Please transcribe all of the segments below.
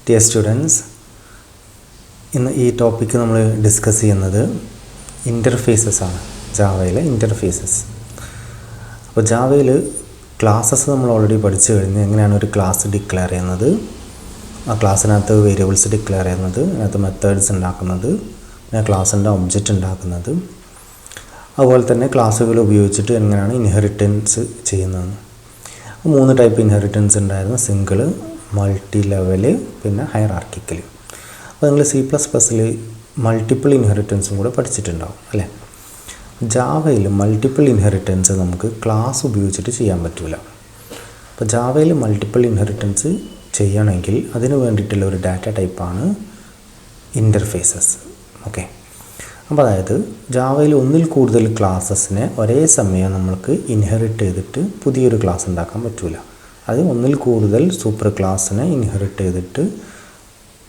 Dear students, in this topic we will discuss interfaces. Java interfaces. So Java classes we already studied. Class declare a class variables declare methods class object class inheritance type inheritance single, multi-level and hierarchical. So, C++ multiple inheritance Java multiple inheritance class Java multiple inheritance data type interfaces. Okay. Java classes inherit class that is super class inherit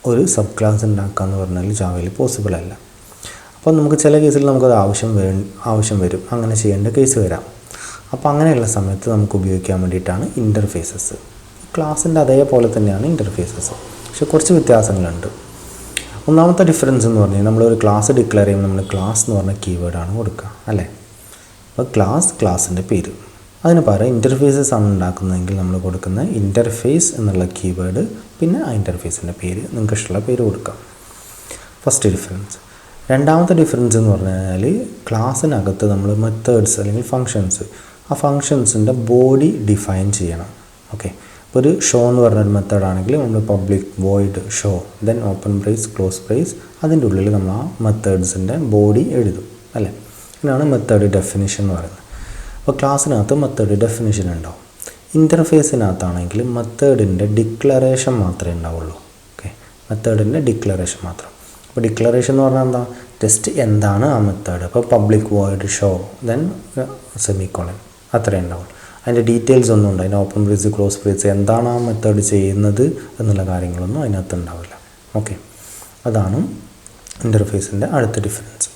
ഒരു subclass ഉണ്ടാക്കാന്ന് ജാവയിൽ possible അല്ല. അപ്പോൾ നമുക്ക് ചില കേസിൽ നമുക്ക് അത് ആവശ്യം വരും. അങ്ങനെ ചെയ്യേണ്ട കേസ് വരാം. അപ്പോൾ അങ്ങനെയുള്ള സമയത്ത് നമുക്ക് ഉപയോഗിക്കാൻ വേണ്ടിയിട്ടാണ് ഇന്റർഫേസസ്. ക്ലാസിന്റെ അതേപോലെ തന്നെയാണ് ഇന്റർഫേസസ്. പക്ഷേ കുറച്ച് വ്യത്യാസങ്ങളുണ്ട്. ഒന്നാമത്തെ ഡിഫറൻസ് എന്ന് പറഞ്ഞാൽ നമ്മൾ ഒരു ക്ലാസ് ഡിക്ലെയർ ചെയ്യുമ്പോൾ നമ്മൾ ക്ലാസ് എന്ന് പറഞ്ഞ കീവേഡ് ആണ് കൊടുക്കുക അല്ലേ? അപ്പോൾ ക്ലാസിന്റെ പേര്. അതിന് പകരം ഇന്റർഫേസസ് ആണ് ഉണ്ടാക്കുന്നതെങ്കിൽ നമ്മൾ കൊടുക്കുന്ന ഇന്റർഫേസ് എന്നുള്ള കീവേഡ് പിന്നെ ആ ഇന്റർഫേസിന്റെ പേര് നിങ്ങൾക്ക് ഇഷ്ടമുള്ള പേര് കൊടുക്കാം. First difference. രണ്ടാമത്തെ ഡിഫറൻസ് എന്ന് പറഞ്ഞാൽ ക്ലാസ്സിനകത്ത് നമ്മൾ മെത്തേഡ്സ് അല്ലെങ്കിൽ ഫങ്ഷൻസ് ആ ഫങ്ഷൻസിന്റെ ബോഡി ഡിഫൈൻ ചെയ്യണം. ഓക്കേ. ഇപ്പോൾ ഒരു ഷോ എന്ന് പറഞ്ഞ ഒരു മെത്തേഡ് ആണെങ്കിൽ നമ്മൾ public void show then open brace close brace അതിൻ്റെ ഉള്ളിൽ നമ്മൾ ആ മെത്തേഡ്സിന്റെ ബോഡി എഴുതും അല്ലേ? ഇതിനാണ് മെത്തേഡ് ഡെഫിനിഷൻ എന്ന് പറയുന്നത്. അപ്പോൾ ക്ലാസ്സിനകത്ത് മെത്തേഡ് ഡെഫിനിഷൻ ഉണ്ടാവും. ഇൻ്റർഫേസിനകത്താണെങ്കിൽ മെത്തേഡിൻ്റെ ഡിക്ലറേഷൻ മാത്രമേ ഉണ്ടാവുള്ളൂ. ഓക്കെ, മെത്തേഡിൻ്റെ ഡിക്ലറേഷൻ മാത്രം. അപ്പോൾ ഡിക്ലറേഷൻ എന്ന് പറഞ്ഞാൽ എന്താ? ജസ്റ്റ് എന്താണ് ആ മെത്തേഡ്. അപ്പോൾ public void show then semicolon അത്രേ ഉണ്ടാവുള്ളൂ. അതിൻ്റെ ഡീറ്റെയിൽസ് ഒന്നും ഉണ്ട്. അതിൻ്റെ ഓപ്പൺ ബ്രേസ് ക്ലോസ് ബ്രേസ് എന്താണ് ആ മെത്തേഡ് ചെയ്യുന്നത് എന്നുള്ള കാര്യങ്ങളൊന്നും അതിനകത്ത് ഉണ്ടാവില്ല. ഓക്കെ, അതാണ് ഇൻ്റർഫേസിൻ്റെ അടുത്ത ഡിഫറൻസ്.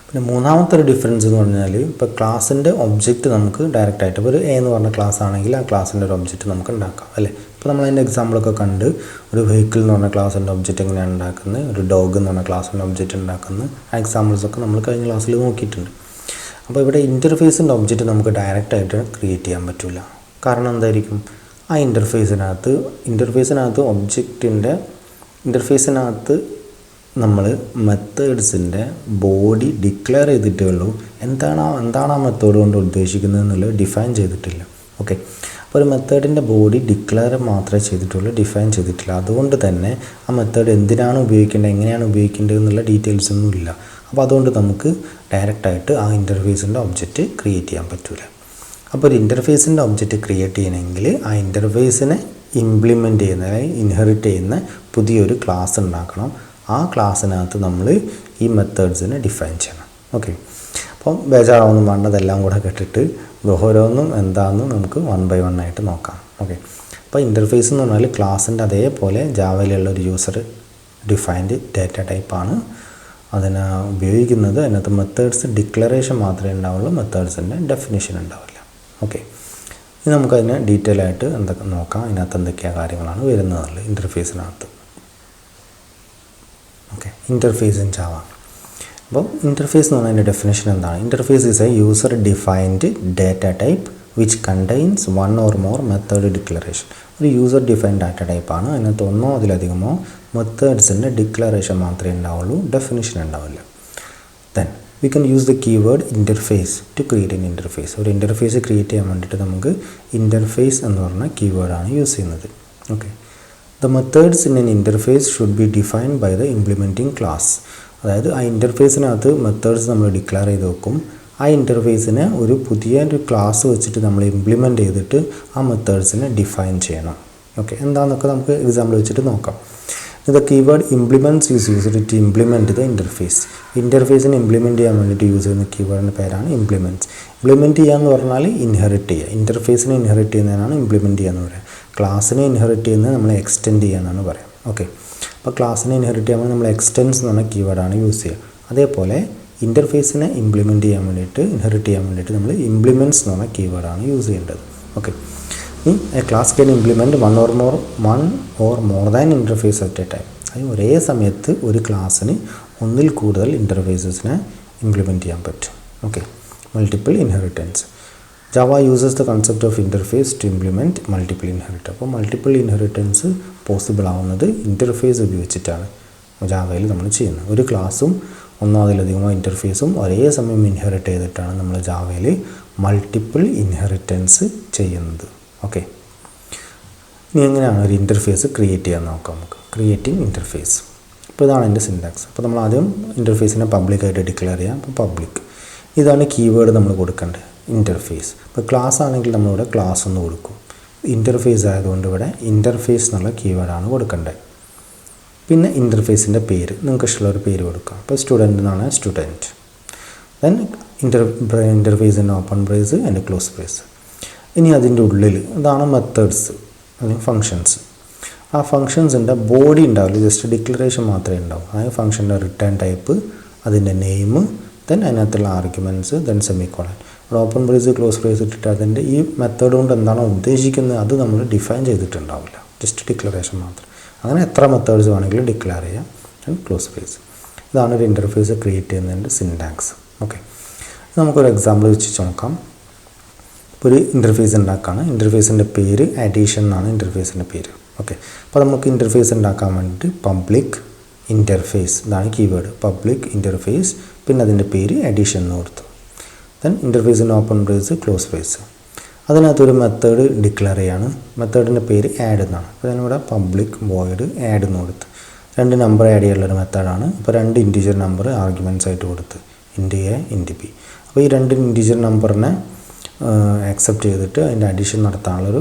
പിന്നെ മൂന്നാമത്തെ ഒരു ഡിഫറൻസ് എന്ന് പറഞ്ഞാൽ ഇപ്പോൾ ക്ലാസ്സിൻ്റെ ഒബ്ജക്റ്റ് നമുക്ക് ഡയറക്റ്റ് ആയിട്ട് ഇപ്പോൾ ഒരു എ എന്ന് പറഞ്ഞ ക്ലാസ് ആണെങ്കിൽ ആ ക്ലാസ്സിൻ്റെ ഒരു ഒബ്ജക്റ്റ് നമുക്ക് ഉണ്ടാക്കാം അല്ലേ? ഇപ്പോൾ നമ്മൾ അതിൻ്റെ എക്സാമ്പിളൊക്കെ കണ്ട് ഒരു വെഹിക്കിൾ എന്ന് പറഞ്ഞ ക്ലാസ്സിൻ്റെ ഒബ്ജക്റ്റ് എങ്ങനെയാണ് ഉണ്ടാക്കുന്നത്, ഒരു ഡോഗ് എന്ന് പറഞ്ഞ ക്ലാസ്സിൻ്റെ ഒബ്ജക്റ്റ് ഉണ്ടാക്കുന്നത്, ആ എക്സാമ്പിൾസൊക്കെ നമ്മൾ കഴിഞ്ഞ ക്ലാസ്സിൽ നോക്കിയിട്ടുണ്ട്. അപ്പോൾ ഇവിടെ ഇൻ്റർഫേസിൻ്റെ ഒബ്ജക്റ്റ് നമുക്ക് ഡയറക്റ്റ് ആയിട്ട് ക്രിയേറ്റ് ചെയ്യാൻ പറ്റില്ല. കാരണം എന്തായിരിക്കും? ആ ഇൻ്റർഫേസിനകത്ത് ഒബ്ജക്റ്റിൻ്റെ ഇൻ്റർഫേസിനകത്ത് നമ്മൾ മെത്തേഡ്സിൻ്റെ ബോഡി ഡിക്ലെയർ ചെയ്തിട്ടേ ഉള്ളൂ. എന്താണ് ആ മെത്തേഡ് കൊണ്ട് ഉദ്ദേശിക്കുന്നത് എന്നുള്ളത് ഡിഫൈൻ ചെയ്തിട്ടില്ല. ഓക്കെ, അപ്പോൾ ഒരു മെത്തേഡിൻ്റെ ബോഡി ഡിക്ലെയർ മാത്രമേ ചെയ്തിട്ടുള്ളൂ, ഡിഫൈൻ ചെയ്തിട്ടില്ല. അതുകൊണ്ട് തന്നെ ആ മെത്തേഡ് എന്തിനാണ് ഉപയോഗിക്കേണ്ടത്, എങ്ങനെയാണ് ഉപയോഗിക്കേണ്ടത് എന്നുള്ള ഡീറ്റെയിൽസ് ഒന്നും ഇല്ല. അപ്പോൾ അതുകൊണ്ട് നമുക്ക് ഡയറക്റ്റായിട്ട് ആ ഇൻ്റർഫേസിൻ്റെ ഒബ്ജക്റ്റ് ക്രിയേറ്റ് ചെയ്യാൻ പറ്റില്ല. അപ്പോൾ ഒരു ഇൻ്റർഫേസിൻ്റെ ഒബ്ജക്റ്റ് ക്രിയേറ്റ് ചെയ്യണമെങ്കിൽ ആ ഇൻ്റർഫേസിനെ ഇംപ്ലിമെൻ്റ് ചെയ്യുന്ന അല്ലെങ്കിൽ ഇൻഹെറിറ്റ് ചെയ്യുന്ന പുതിയൊരു ക്ലാസ് ഉണ്ടാക്കണം. ആ ക്ലാസ്സിനകത്ത് നമ്മൾ ഈ മെത്തേഡ്സിനെ ഡിഫൈൻ ചെയ്യണം. ഓക്കെ, അപ്പം ബേജാറാവൊന്നും വേണ്ടതെല്ലാം കൂടെ കേട്ടിട്ട് ഓരോന്നും എന്താണെന്ന് നമുക്ക് 1 by 1 ആയിട്ട് നോക്കാം. ഓക്കെ, അപ്പോൾ ഇൻ്റർഫേസ് എന്ന് പറഞ്ഞാൽ ക്ലാസ്സിൻ്റെ അതേപോലെ ജാവയിലുള്ള ഒരു യൂസർ ഡിഫൈൻഡ് ഡാറ്റ ടൈപ്പാണ്. അതിനെ ഉപയോഗിക്കുന്നത് അതിനകത്ത് മെത്തേഡ്സ് ഡിക്ലറേഷൻ മാത്രമേ ഉണ്ടാവുള്ളൂ, മെത്തേഡ്സിൻ്റെ ഡെഫിനിഷൻ ഉണ്ടാവില്ല. ഓക്കെ, ഇനി നമുക്കതിനെ ഡീറ്റെയിൽ ആയിട്ട് എന്തൊക്കെ നോക്കാം, അതിനകത്ത് എന്തൊക്കെയാണ് കാര്യങ്ങളാണ് വരുന്നതല്ല ഇൻ്റർഫേസിനകത്ത്. Okay, interface in Java. അപ്പോൾ ഇൻ്റർഫേസ് എന്ന് പറഞ്ഞാൽ അതിൻ്റെ ഡെഫിനേഷൻ എന്താണ്? Interface is a user defined data type which contains 1 or more method declaration. ഒരു യൂസർ ഡിഫൈൻഡ് ഡാറ്റ ടൈപ്പാണ്. അതിനകത്ത് ഒന്നോ അതിലധികമോ മെത്തേഡ്സിൻ്റെ ഡിക്ലറേഷൻ മാത്രമേ ഉണ്ടാവുള്ളൂ, ഡെഫിനിഷൻ ഉണ്ടാവില്ല. Then we can use the keyword interface to create an interface. ഒരു ഇൻ്റർഫേസ് ക്രിയേറ്റ് ചെയ്യാൻ വേണ്ടിയിട്ട് നമുക്ക് ഇൻ്റർഫേസ് എന്ന് പറഞ്ഞ കീവേഡാണ് യൂസ് ചെയ്യുന്നത്. Okay, the methods in an interface should be defined by the implementing class. അതായത് ആ ഇൻ്റർഫേസിനകത്ത് മെത്തേഡ്സ് നമ്മൾ ഡിക്ലെയർ ചെയ്ത് വെക്കും. ആ ഇൻ്റർഫേസിനെ ഒരു പുതിയൊരു ക്ലാസ് വെച്ചിട്ട് നമ്മൾ ഇംപ്ലിമെൻറ്റ് ചെയ്തിട്ട് ആ മെത്തേഡ്സിനെ ഡിഫൈൻ ചെയ്യണം. ഓക്കെ, എന്താണെന്നൊക്കെ നമുക്ക് എക്സാമ്പിൾ വെച്ചിട്ട് നോക്കാം. The keyword implements is used to implement the interface. ഇൻ്റർഫേസിനെ ഇംപ്ലിമെൻറ്റ് ചെയ്യാൻ വേണ്ടിയിട്ട് യൂസ് ചെയ്യുന്ന കീവേഡിൻ്റെ പേരാണ് ഇംപ്ലിമെൻറ്റ്സ്. ഇംപ്ലിമെൻറ്റ് ചെയ്യുക എന്ന് പറഞ്ഞാൽ ഇൻഹെറിറ്റ് ചെയ്യുക. ഇൻ്റർഫേസിനെ ഇൻഹെറിറ്റ് ചെയ്യുന്നതിനാണ് ഇംപ്ലിമെൻറ്റ് ചെയ്യുക എന്ന് പറയുക. ക്ലാസ്സിനെ ഇൻഹെറിറ്റ് ചെയ്യുന്നത് നമ്മൾ എക്സ്റ്റെൻഡ് ചെയ്യുക എന്നാണ് പറയുക. ഓക്കെ, അപ്പോൾ ക്ലാസ്സിനെ ഇൻഹെറിറ്റ് ചെയ്യുമ്പോൾ നമ്മൾ എക്സ്റ്റെൻസ് എന്ന് പറഞ്ഞ കീവേഡാണ് യൂസ് ചെയ്യുക. അതേപോലെ ഇൻ്റർഫേസിനെ ഇംപ്ലിമെൻറ്റ് ചെയ്യാൻ വേണ്ടിയിട്ട് ഇൻഹെറിറ്റ് ചെയ്യാൻ വേണ്ടിയിട്ട് നമ്മൾ ഇംപ്ലിമെൻറ്റ്സ് എന്ന് പറഞ്ഞ കീവേഡാണ് യൂസ് ചെയ്യേണ്ടത്. Okay, A class can implement one or more than interface at A time. അത് ഒരേ സമയത്ത് ഒരു ക്ലാസ്സിന് ഒന്നിൽ കൂടുതൽ ഇൻ്റർഫേസസിനെ ഇംപ്ലിമെൻറ്റ് ചെയ്യാൻ പറ്റും. Okay, multiple inheritance. Java uses the concept of interface to implement multiple inheritance. അപ്പോൾ മൾട്ടിപ്പിൾ ഇൻഹെറിറ്റൻസ് പോസിബിൾ ആവുന്നത് ഇൻ്റർഫേസ് ഉപയോഗിച്ചിട്ടാണ് ജാവയിൽ നമ്മൾ ചെയ്യുന്നത്. ഒരു ക്ലാസ്സും ഒന്നോ അതിലധികമോ ഇൻ്റർഫേസും ഒരേ സമയം ഇൻഹെറിറ്റ് ചെയ്തിട്ടാണ് നമ്മൾ ജാവയിൽ മൾട്ടിപ്പിൾ ഇൻഹെറിറ്റൻസ് ചെയ്യുന്നത്. ഓക്കെ, ഇനി എങ്ങനെയാണ് ഒരു ഇൻ്റർഫേസ് ക്രിയേറ്റ് ചെയ്യാൻ നോക്കാം നമുക്ക്. Creating interface. അപ്പോൾ ഇതാണ് എൻ്റെ സിൻടാക്സ്. അപ്പോൾ നമ്മൾ ആദ്യം ഇൻ്റർഫേസിനെ പബ്ലിക്കായിട്ട് ഡിക്ലെയർ ചെയ്യാം. അപ്പോൾ പബ്ലിക്, ഇതാണ് കീവേഡ് നമ്മൾ കൊടുക്കേണ്ടത്, ഇൻ്റർഫേസ്. ഇപ്പോൾ ക്ലാസ് ആണെങ്കിൽ നമ്മളിവിടെ ക്ലാസ് ഒന്ന് കൊടുക്കും. ഇൻ്റർഫേസ് ആയതുകൊണ്ട് ഇവിടെ ഇൻ്റർഫേസ് എന്നുള്ള കീവേഡാണ് കൊടുക്കേണ്ടത്. പിന്നെ ഇൻ്റർഫേസിൻ്റെ പേര് നിങ്ങൾക്ക് ഇഷ്ടമുള്ളൊരു പേര് കൊടുക്കാം. അപ്പോൾ സ്റ്റുഡൻറ്റ് എന്നാണ് സ്റ്റുഡൻറ്റ്. ദെൻ ഇൻ്റർഫേസിൻ്റെ open brace and close brace. ഇനി അതിൻ്റെ ഉള്ളിൽ ഇതാണ് മെത്തേഡ്സ് അല്ലെങ്കിൽ ഫങ്ഷൻസ്. ആ ഫങ്ഷൻസിൻ്റെ ബോഡി ഉണ്ടാവില്ല, ജസ്റ്റ് ഡിക്ലറേഷൻ മാത്രമേ ഉണ്ടാവും. ആ ഫങ്ഷൻ്റെ റിട്ടേൺ ടൈപ്പ്, അതിൻ്റെ നെയിം, ദെൻ അതിനകത്തുള്ള ആർഗ്യുമെൻറ്റ്സ്, ദെൻ സെമിക്കോളൻ. ഇവിടെ ഓപ്പൺ ബ്രേസ് ക്ലോസ് ബ്രേസ് ഇട്ടിട്ട് അതിൻ്റെ ഈ മെത്തേഡ് കൊണ്ട് എന്താണോ ഉദ്ദേശിക്കുന്നത് അത് നമ്മൾ ഡിഫൈൻ ചെയ്തിട്ടുണ്ടാവില്ല, ജസ്റ്റ് ഡിക്ലറേഷൻ മാത്രം. അങ്ങനെ എത്ര മെത്തേഡ്സ് വേണമെങ്കിലും ഡിക്ലെയർ ചെയ്യാം. And close brace. ഇതാണ് ഒരു ഇൻ്റർഫേസ് ക്രിയേറ്റ് ചെയ്യുന്നതിൻ്റെ സിൻടാക്സ്. ഓക്കെ, നമുക്കൊരു എക്സാമ്പിൾ വെച്ച് നോക്കാം. ഇപ്പോൾ ഒരു ഇൻ്റർഫേസ് ഉണ്ടാക്കുകയാണ്. ഇൻ്റർഫേസിൻ്റെ പേര് അഡീഷൻ എന്നാണ് ഇൻ്റർഫേസിൻ്റെ പേര്. ഓക്കെ, അപ്പോൾ നമുക്ക് ഇൻ്റർഫേസ് ഉണ്ടാക്കാൻ വേണ്ടിയിട്ട് പബ്ലിക് ഇൻ്റർഫേസ്, ഇതാണ് കീവേഡ്, പബ്ലിക് ഇൻ്റർഫേസ്, പിന്നെ അതിൻ്റെ പേര് അഡീഷൻ എന്ന് കൊടുത്തു. ദെൻ ഇൻ്റർഫേസിൻ്റെ ഓപ്പൺ ബ്രേസ് ക്ലോസ് ബ്രേസ്. അതിനകത്തൊരു മെത്തേഡ് ഡിക്ലെയർ ചെയ്യാണ്. മെത്തേഡിൻ്റെ പേര് ആഡ് എന്നാണ്. അപ്പോൾ ഞാനിവിടെ പബ്ലിക് വോയിഡ് ആഡ് എന്ന് കൊടുത്ത് 2 നമ്പർ ആഡ് ചെയ്യാനുള്ളൊരു മെത്തേഡാണ്. അപ്പോൾ 2 ഇൻറ്റീജർ നമ്പർ ആർഗ്യുമെൻറ്റ്സ് ആയിട്ട് കൊടുത്ത് ഇൻറ്റ് എ ഇൻറ്റ് ബി. അപ്പോൾ ഈ 2 ഇൻറ്റീജർ നമ്പറിനെ ആക്സെപ്റ്റ് ചെയ്തിട്ട് അതിൻ്റെ അഡീഷൻ നടത്താനുള്ളൊരു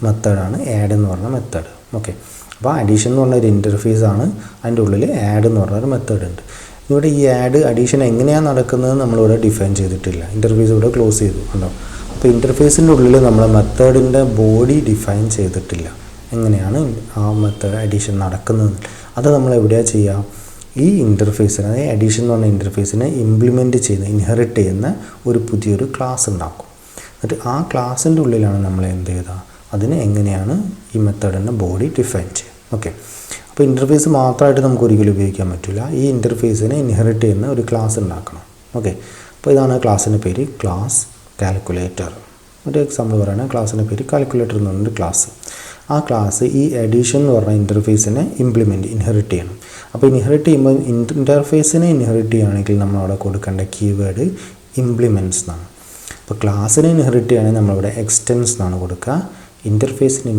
മെത്തേഡാണ് ആഡ് എന്ന് പറഞ്ഞ മെത്തേഡ്. ഓക്കെ, അപ്പോൾ അഡീഷൻ എന്ന് പറഞ്ഞൊരു ഇൻ്റർഫേസ് ആണ്. അതിൻ്റെ ഉള്ളിൽ ആഡ് എന്ന് പറഞ്ഞൊരു മെത്തേഡ് ഉണ്ട്. ഇവിടെ ഈ ആഡ് അഡീഷൻ എങ്ങനെയാണ് നടക്കുന്നത് നമ്മളിവിടെ ഡിഫൈൻ ചെയ്തിട്ടില്ല. ഇൻ്റർഫേസ് ഇവിടെ ക്ലോസ് ചെയ്തു കണ്ടോ. അപ്പോൾ ഇൻ്റർഫേസിൻ്റെ ഉള്ളിൽ നമ്മൾ മെത്തേഡിൻ്റെ ബോഡി ഡിഫൈൻ ചെയ്തിട്ടില്ല. എങ്ങനെയാണ് ആ മെത്തേഡ് അഡീഷൻ നടക്കുന്നത് അത് നമ്മൾ എവിടെയാണ് ചെയ്യുക? ഈ ഇൻ്റർഫേസിനെ, അതായത് അഡീഷൻ എന്ന് പറഞ്ഞ ഇൻ്റർഫേസിനെ ഇംപ്ലിമെൻറ്റ് ചെയ്യുന്ന, ഇൻഹെറിറ്റ് ചെയ്യുന്ന ഒരു പുതിയൊരു ക്ലാസ് ഉണ്ടാക്കും. എന്നിട്ട് ആ ക്ലാസ്സിൻ്റെ ഉള്ളിലാണ് നമ്മൾ എന്ത് ചെയ്താൽ അതിന് എങ്ങനെയാണ് ഈ മെത്തേഡിൻ്റെ ബോഡി ഡിഫൈൻ ചെയ്യുക. ഓക്കെ, അപ്പോൾ ഇൻ്റർഫേസ് മാത്രമായിട്ട് നമുക്ക് ഒരിക്കലും ഉപയോഗിക്കാൻ പറ്റില്ല. ഈ ഇൻ്റർഫേസിനെ ഇൻഹെറിറ്റ് ചെയ്യുന്ന ഒരു ക്ലാസ് ഉണ്ടാക്കണം. ഓക്കെ, അപ്പോൾ ഇതാണ് ക്ലാസ്സിൻ്റെ പേര്, ക്ലാസ് കാൽക്കുലേറ്റർ. ഒരു എക്സാമ്പിൾ പറയുകയാണെങ്കിൽ ക്ലാസ്സിൻ്റെ പേര് കാൽക്കുലേറ്റർ എന്ന് പറഞ്ഞൊരു ക്ലാസ്. ആ ക്ലാസ് ഈ അഡീഷൻ എന്ന് പറഞ്ഞ ഇൻ്റർഫേസിനെ ഇൻഹെറിറ്റ് ചെയ്യണം. അപ്പോൾ ഇൻഹെറിറ്റ് ചെയ്യുമ്പോൾ ഇൻ്റർഫേസിനെ ഇൻഹെറിറ്റ് ചെയ്യുകയാണെങ്കിൽ നമ്മളവിടെ കൊടുക്കേണ്ട കീവേഡ് ഇംപ്ലിമെൻറ്റ്സ് എന്നാണ്. അപ്പോൾ ക്ലാസ്സിനെ ഇൻഹെറിറ്റ് ചെയ്യുകയാണെങ്കിൽ നമ്മളിവിടെ എക്സ്റ്റെൻസ് എന്നാണ് കൊടുക്കുക. ഇൻ്റർഫേസിനെ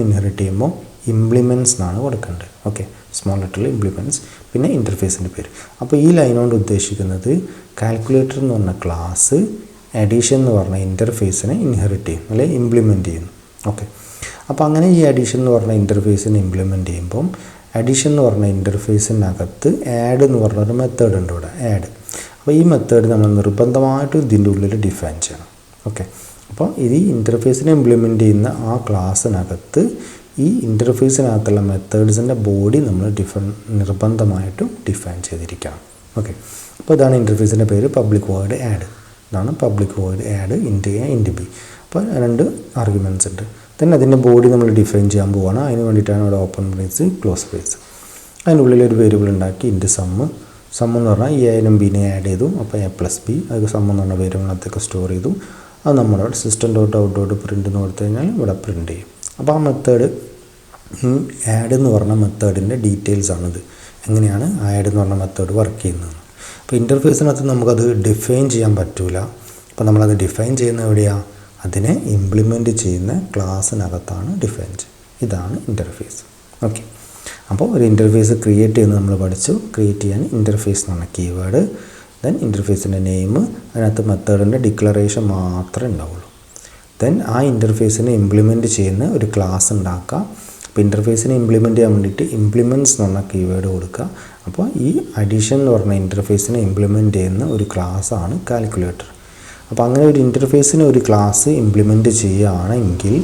ഇൻഹെറിറ്റ് ചെയ്യുമ്പോൾ ഇംപ്ലിമെൻറ്റ്സ് എന്നാണ് കൊടുക്കേണ്ടത്. ഓക്കെ, സ്മോൾ ലെറ്ററിൽ ഇംപ്ലിമെൻറ്റ്സ്, പിന്നെ ഇൻ്റർഫേസിൻ്റെ പേര്. അപ്പോൾ ഈ ലൈൻ കൊണ്ട് ഉദ്ദേശിക്കുന്നത് കാൽക്കുലേറ്റർ എന്ന് പറഞ്ഞ ക്ലാസ് അഡീഷൻ എന്ന് പറഞ്ഞ ഇൻ്റർഫേസിനെ ഇൻഹെറിറ്റ് ചെയ്യും അല്ലെങ്കിൽ ഇംപ്ലിമെൻറ്റ് ചെയ്യുന്നു. ഓക്കെ, അപ്പോൾ അങ്ങനെ ഈ അഡീഷൻ എന്ന് പറഞ്ഞ ഇൻ്റർഫേസിനെ ഇംപ്ലിമെൻറ്റ് ചെയ്യുമ്പം അഡീഷൻ എന്ന് പറഞ്ഞ ഇൻ്റർഫേസിനകത്ത് ആഡ് എന്ന് പറഞ്ഞൊരു മെത്തേഡ് ഉണ്ട് ഇവിടെ, ആഡ്. അപ്പോൾ ഈ മെത്തേഡ് നമ്മൾ നിർബന്ധമായിട്ടും ഇതിൻ്റെ ഉള്ളിൽ ഡിഫൈൻ ചെയ്യണം. ഓക്കെ, അപ്പോൾ ഇത് ഈ ഇൻ്റർഫേസിനെ ഇംപ്ലിമെൻറ്റ് ചെയ്യുന്ന ആ ക്ലാസ്സിനകത്ത് ഈ ഇൻ്റർഫേസിനകത്തുള്ള മെത്തേഡ്സിൻ്റെ ബോഡി നമ്മൾ നിർബന്ധമായിട്ടും ഡിഫൈൻ ചെയ്തിരിക്കണം. ഓക്കെ, അപ്പോൾ ഇതാണ് ഇൻ്റർഫേസിൻ്റെ പേര്, പബ്ലിക് വോയിഡ് ആഡ്. ഇതാണ് public void add int a int b. അപ്പോൾ 2 ആർഗ്യുമെൻറ്റ്സ് ഉണ്ട്. then അതിൻ്റെ ബോഡി നമ്മൾ ഡിഫൈൻ ചെയ്യാൻ പോവുകയാണ്. അതിന് വേണ്ടിയിട്ടാണ് ഇവിടെ ഓപ്പൺ ബ്രേസ് ക്ലോസ് ബ്രേസ്. അതിനുള്ളിൽ ഒരു വേരിയബിൾ ഉണ്ടാക്കി ഇൻറ്റ് സമ്മ് എന്ന് പറഞ്ഞാൽ ഈ എനും ബിനെ ആഡ് ചെയ്തു. അപ്പോൾ എ പ്ലസ് ബി, അത് സമ്മ് എന്ന് പറഞ്ഞ വേരിയബിളിനകത്തൊക്കെ സ്റ്റോർ ചെയ്തു. അത് നമ്മളവിടെ system.out.print എന്ന് കൊടുത്തു കഴിഞ്ഞാൽ ഇവിടെ പ്രിൻറ്റ് ചെയ്യും. അപ്പോൾ ആ മെത്തേഡ് ആഡ് എന്ന് പറഞ്ഞ മെത്തേഡിൻ്റെ ഡീറ്റെയിൽസ് ആണിത്, എങ്ങനെയാണ് ആഡ് എന്ന് പറഞ്ഞ മെത്തേഡ് വർക്ക് ചെയ്യുന്നത്. അപ്പോൾ ഇൻ്റർഫേസിനകത്ത് നമുക്കത് ഡിഫൈൻ ചെയ്യാൻ പറ്റില്ല. അപ്പോൾ നമ്മളത് ഡിഫൈൻ ചെയ്യുന്ന എവിടെയാണ്? അതിനെ ഇംപ്ലിമെൻറ്റ് ചെയ്യുന്ന ക്ലാസ്സിനകത്താണ് ഡിഫൈൻ ചെയ്യുക. ഇതാണ് ഇൻ്റർഫേസ്. ഓക്കെ, അപ്പോൾ ഒരു ഇൻ്റർഫേസ് ക്രിയേറ്റ് ചെയ്യുന്നത് നമ്മൾ പഠിച്ചു. ക്രിയേറ്റ് ചെയ്യാൻ ഇൻ്റർഫേസ് എന്ന് പറഞ്ഞ കീവേഡ്, ദെൻ ഇൻ്റർഫേസിൻ്റെ നെയിം, അതിനകത്ത് മെത്തേഡിൻ്റെ ഡിക്ലറേഷൻ മാത്രമേ ഉണ്ടാവുള്ളൂ. ദെൻ ആ ഇൻ്റർഫേസിനെ ഇംപ്ലിമെൻറ്റ് ചെയ്യുന്ന ഒരു ക്ലാസ് ഉണ്ടാക്കുക. അപ്പോൾ ഇൻ്റർഫേസിനെ ഇംപ്ലിമെൻറ്റ് ചെയ്യാൻ വേണ്ടിയിട്ട് ഇംപ്ലിമെൻറ്റ്സ് എന്ന് പറഞ്ഞ കീവേഡ് കൊടുക്കുക. അപ്പോൾ ഈ അഡീഷൻ എന്ന് പറഞ്ഞ ഇൻ്റർഫേസിനെ ഇംപ്ലിമെൻറ്റ് ചെയ്യുന്ന ഒരു ക്ലാസ്സാണ് കാൽക്കുലേറ്റർ. അപ്പോൾ അങ്ങനെ ഒരു ഇൻ്റർഫേസിന് ഒരു ക്ലാസ് ഇംപ്ലിമെൻറ്റ് ചെയ്യുകയാണെങ്കിൽ